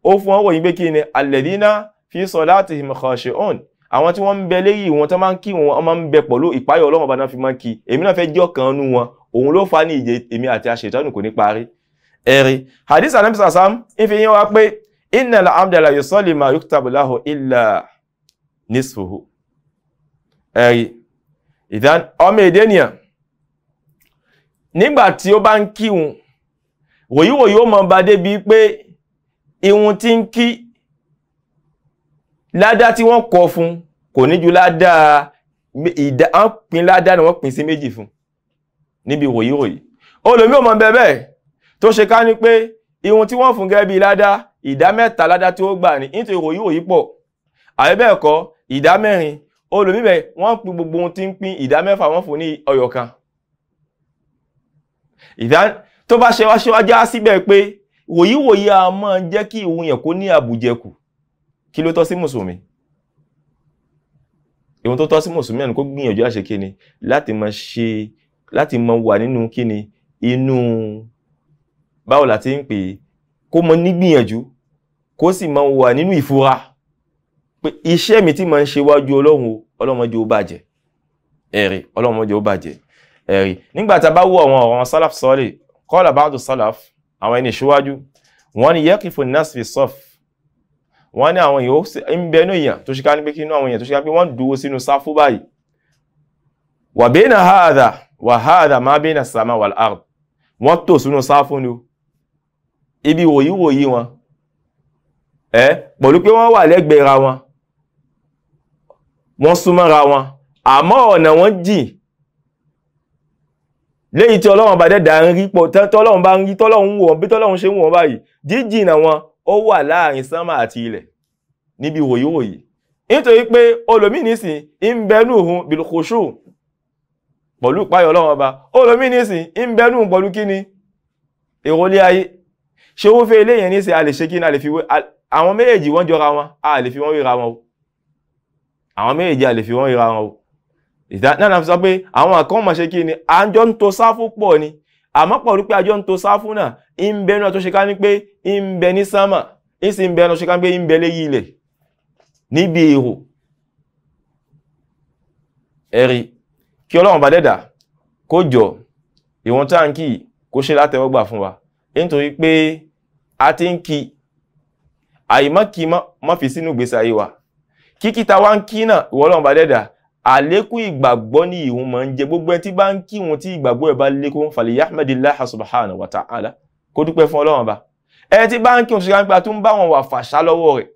ó fún wọn ròyìn pé kíni alladhina fi salatihim khashi'un àwọn tí wọ́n ń bẹ léyìí wọn tó máa ń kí wọn máa ń bẹ pẹ̀lú ìpáyọ̀ Ọlọ́run bá náà fi máa ń kí èmi náà fẹ́ jọ́ kan nú wọn òun ló fa ní ìjẹ èmi àti àṣetánù kò ní parí ẹ̀rí hadith Ànábì sàsám ń fi yín wá pé innal abda la yusalli ma yuktabu lahu illa nisfuhu ẹ̀rí ìdán ọmọ èdè nìyàn nígbà tí ó bá ń kíhun wòyíwòyí ó mọ bá débi pé ihun tí ń kí ládá tí wọ́n kọ fún kò ní ju ládá wọ́n pín ládá ni wọ́n pín sí méjì fún níbi wòyíwòyí olómi ò mọ bẹ́ẹ̀ tó ṣe ká ní pé ihun tí wọ́n fún gẹ́gẹ́ bí ládá ìdá mẹ́ta ládá tí ó gbà ní nítorí wòyíwòyí pọ̀ àbẹ́bẹ́ẹ̀kọ́ ìdá mẹ́rin olómi bẹ̀ wọ́n pín gbogbo ohun tí ń pín ìdá mẹ́fà wọ́n fún ní ọyọ̀ kan ìdá tó bá ṣe wá já síbẹ̀ pé wòyíwòyí a máa jẹ́ kí ìhun yẹn kó ní àbùjẹkù kí ló tọ́ sí mùsùlùmí ìhun tó tọ́ sí mùsùlùmí ẹni kó gbìyànjú àṣẹ kíni láti máa wà nínú kíni inú báwo la ti ń pè kó mọ nígbìyànjú kó sì máa wà nínú ìfura pé iṣẹ́ mi tí máa ń ṣe wájú Ọlọ́run jẹ́ ó bàjẹ́ ẹ̀rí Ọlọ́run jẹ́ ó bàjẹ́ ẹ̀rí nígbà tá bá wo àwọn ọ̀rọ̀ salaf sọ́lẹ̀ qala ba'du salaf àwọn ẹni ìṣíwájú wọ́n ní yaqifu an-nas fi saf wọ́n ní àwọn èèyàn ń bẹnu èèyàn tó ṣe ká ní pé kí inú àwọn èèyàn tó ṣe ká pé wọ́n dúró sínú sáfú báyìí wa bayna hadha wa hadha ma bayna as-sama wal ard wọ́n tò sínú sáfú ni ibi wòyíwòyí wọn pẹ̀lú pé wọ́n wà lẹ́gbẹ̀ẹ́ ra wọn wọ́n súnmọ́ ra wọn àmọ́ ọ̀nà wọn jìn léyìí tí Ọlọ́run bá dẹ́dà ń rí pọ̀ tọ́lọ́run bá ń rí tọ́lọ́run wò bí tọ́lọ́run ṣe ń wò báyìí jíjìnà wọn ó wà láàrin sánmà àti ilẹ̀ níbi wòyíwòyí nítorí pé olómi nísìn ń bẹnu òun bil khushu pẹ̀lú ìpáyọ̀ Ọlọ́run ọba olómi nísìn ń bẹnu pẹ̀lú kíni ìrọ̀lẹ́ ayé ṣe ó fẹ́ eléyìn nísìn a lè ṣe kíni a lè fi wé àwọn méjèèjì wọ́n jọra wọn a lè fi wọ́n wéra wọn o àwọn méjèèjì a lè fi wọ́n wéra wọn o náà sọ pé àwọn kan máa ṣe kíni àjọ ń to sáfù pọ̀ ni àmọ́ pọ̀ wípé àjọ ń to sáfù náà ń bẹ náà tó ṣe ká ní pé ń bẹ ní sánmà ń sì ń bẹ náà tó ṣe ká ní pé ń bẹ léyìí ilẹ̀ níbi èrò ẹ̀rí kí Ọlọ́run bá dẹ́dà kó jọ ìwọ̀n tá ń kí kó ṣe látẹ́wọ́gbà fún wa nítorí pé a ti ń kí àìmọ́ kí má fi sínú ìgbésí ayé wa kíkí ta wá ń kí náà ìwọ Ọlọ́run bá dẹ́dà àlékún ìgbàgbọ́ ní ìhun máa ń jẹ gbogbo ẹ tí bá ń kí wọn tí ìgbàgbọ́ ẹ̀ bá lékún falyahmadillaha subhanahu wa ta'ala kó dúpẹ́ fún Ọlọ́run bá ẹ tí bá ń kí wọn ṣe ká ń pa tó ń bá wọn wà fàṣà lọ́wọ́ rẹ̀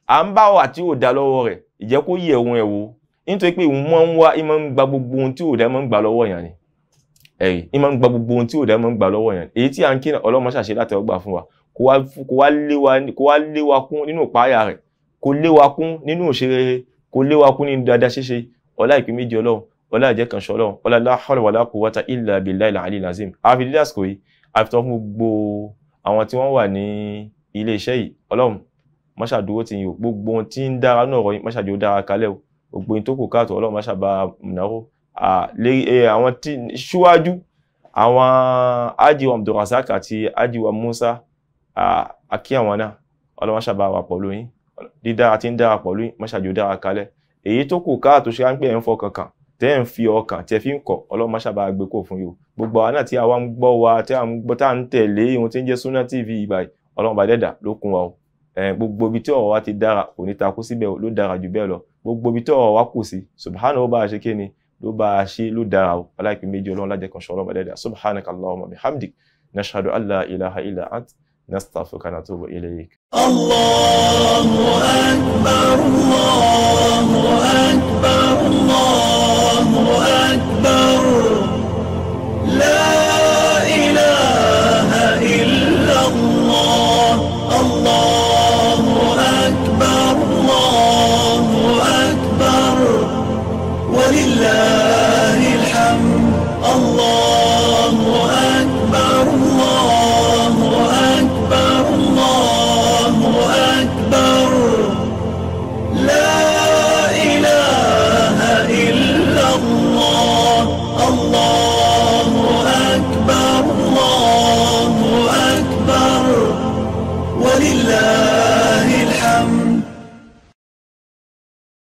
à ń bá wà tí ò dá lọ́wọ́ rẹ̀ ìjẹ́ kó yẹ ohun ẹ̀ wò nítorí pé ìhun máa ń wá ìmọ̀ ń gba gbogbo ohun tí ò dá máa ń gbà lọ́wọ́ yẹn ni ẹ̀rí ìmọ̀ ń gba gbogbo ohun tí ò dá máa ń gbà lọ́wọ́ yẹn èyí tí à ń kí Ọlọ́run ṣàṣe láti ọgbà fún wa kó wá lé wa kún nínú ìpáyà rẹ̀ kó lé wa kún nínú òṣèré kó lé wa kún nínú dáadáa ṣíṣe ọlá ìpín méjì Ọlọ́run ọlá ìjẹ́ kan ṣọ́ Ọlọ́run ọlá la hawla wala quwwata illa billahi al-aliyyil azim àfi dídá àsìkò yìí àfi tọ́ fún gbogbo àwọn tí wọ́n wà ní ilé iṣẹ́ yìí Ọlọ́run máṣà dúró ti yìn gbogbo ohun tí ń dára náà rọyìn máṣà jẹ́ ó dára kalẹ̀ o gbogbo ohun tó kù káàtó Ọlọ́run máṣà bá nàró àwọn tí ṣíwájú àwọn ájíwà Abdulrazak àti ájíwà Musa àkí àwọn náà Ọlọ́run máṣà bá wà pọ̀lú yín dídára tí ń dára pọ̀lú yín máṣà jẹ́ ó dára kalẹ̀ èyí tó kù káàtó ṣe ráńpẹ́ ẹ̀ ń fọkàn kàn tẹ́ ń fi ọkàn tẹ́ fi ń kọ̀ Ọlọ́run máṣà bá gbé kò fún yín o gbogbo àwọn náà tí àwa ń gbọ́ wa tí à ń gbọ́ tá à ń tẹ̀lé ohun tí ń jẹ́ Sunna TV ìbàyí Ọlọ́run bá dẹ́dà ló kún wa o gbogbo ibi tí ọ̀rọ̀ wa ti dára kò ní takú síbẹ̀ ló dára jù bẹ́ẹ̀ lọ gbogbo ibi tí ọ̀rọ̀ wa kù sí subhanahu bá a ṣe kéni ló bá a ṣe ló dára o aláìpín méjì Ọlọ́run lájẹ́ kan ṣọ́ Ọlọ́run bá dẹ́dà subhanaka Allahumma bihamdik nashhadu an la ilaha illa ant nastaghfiruka wa natubu ilayk.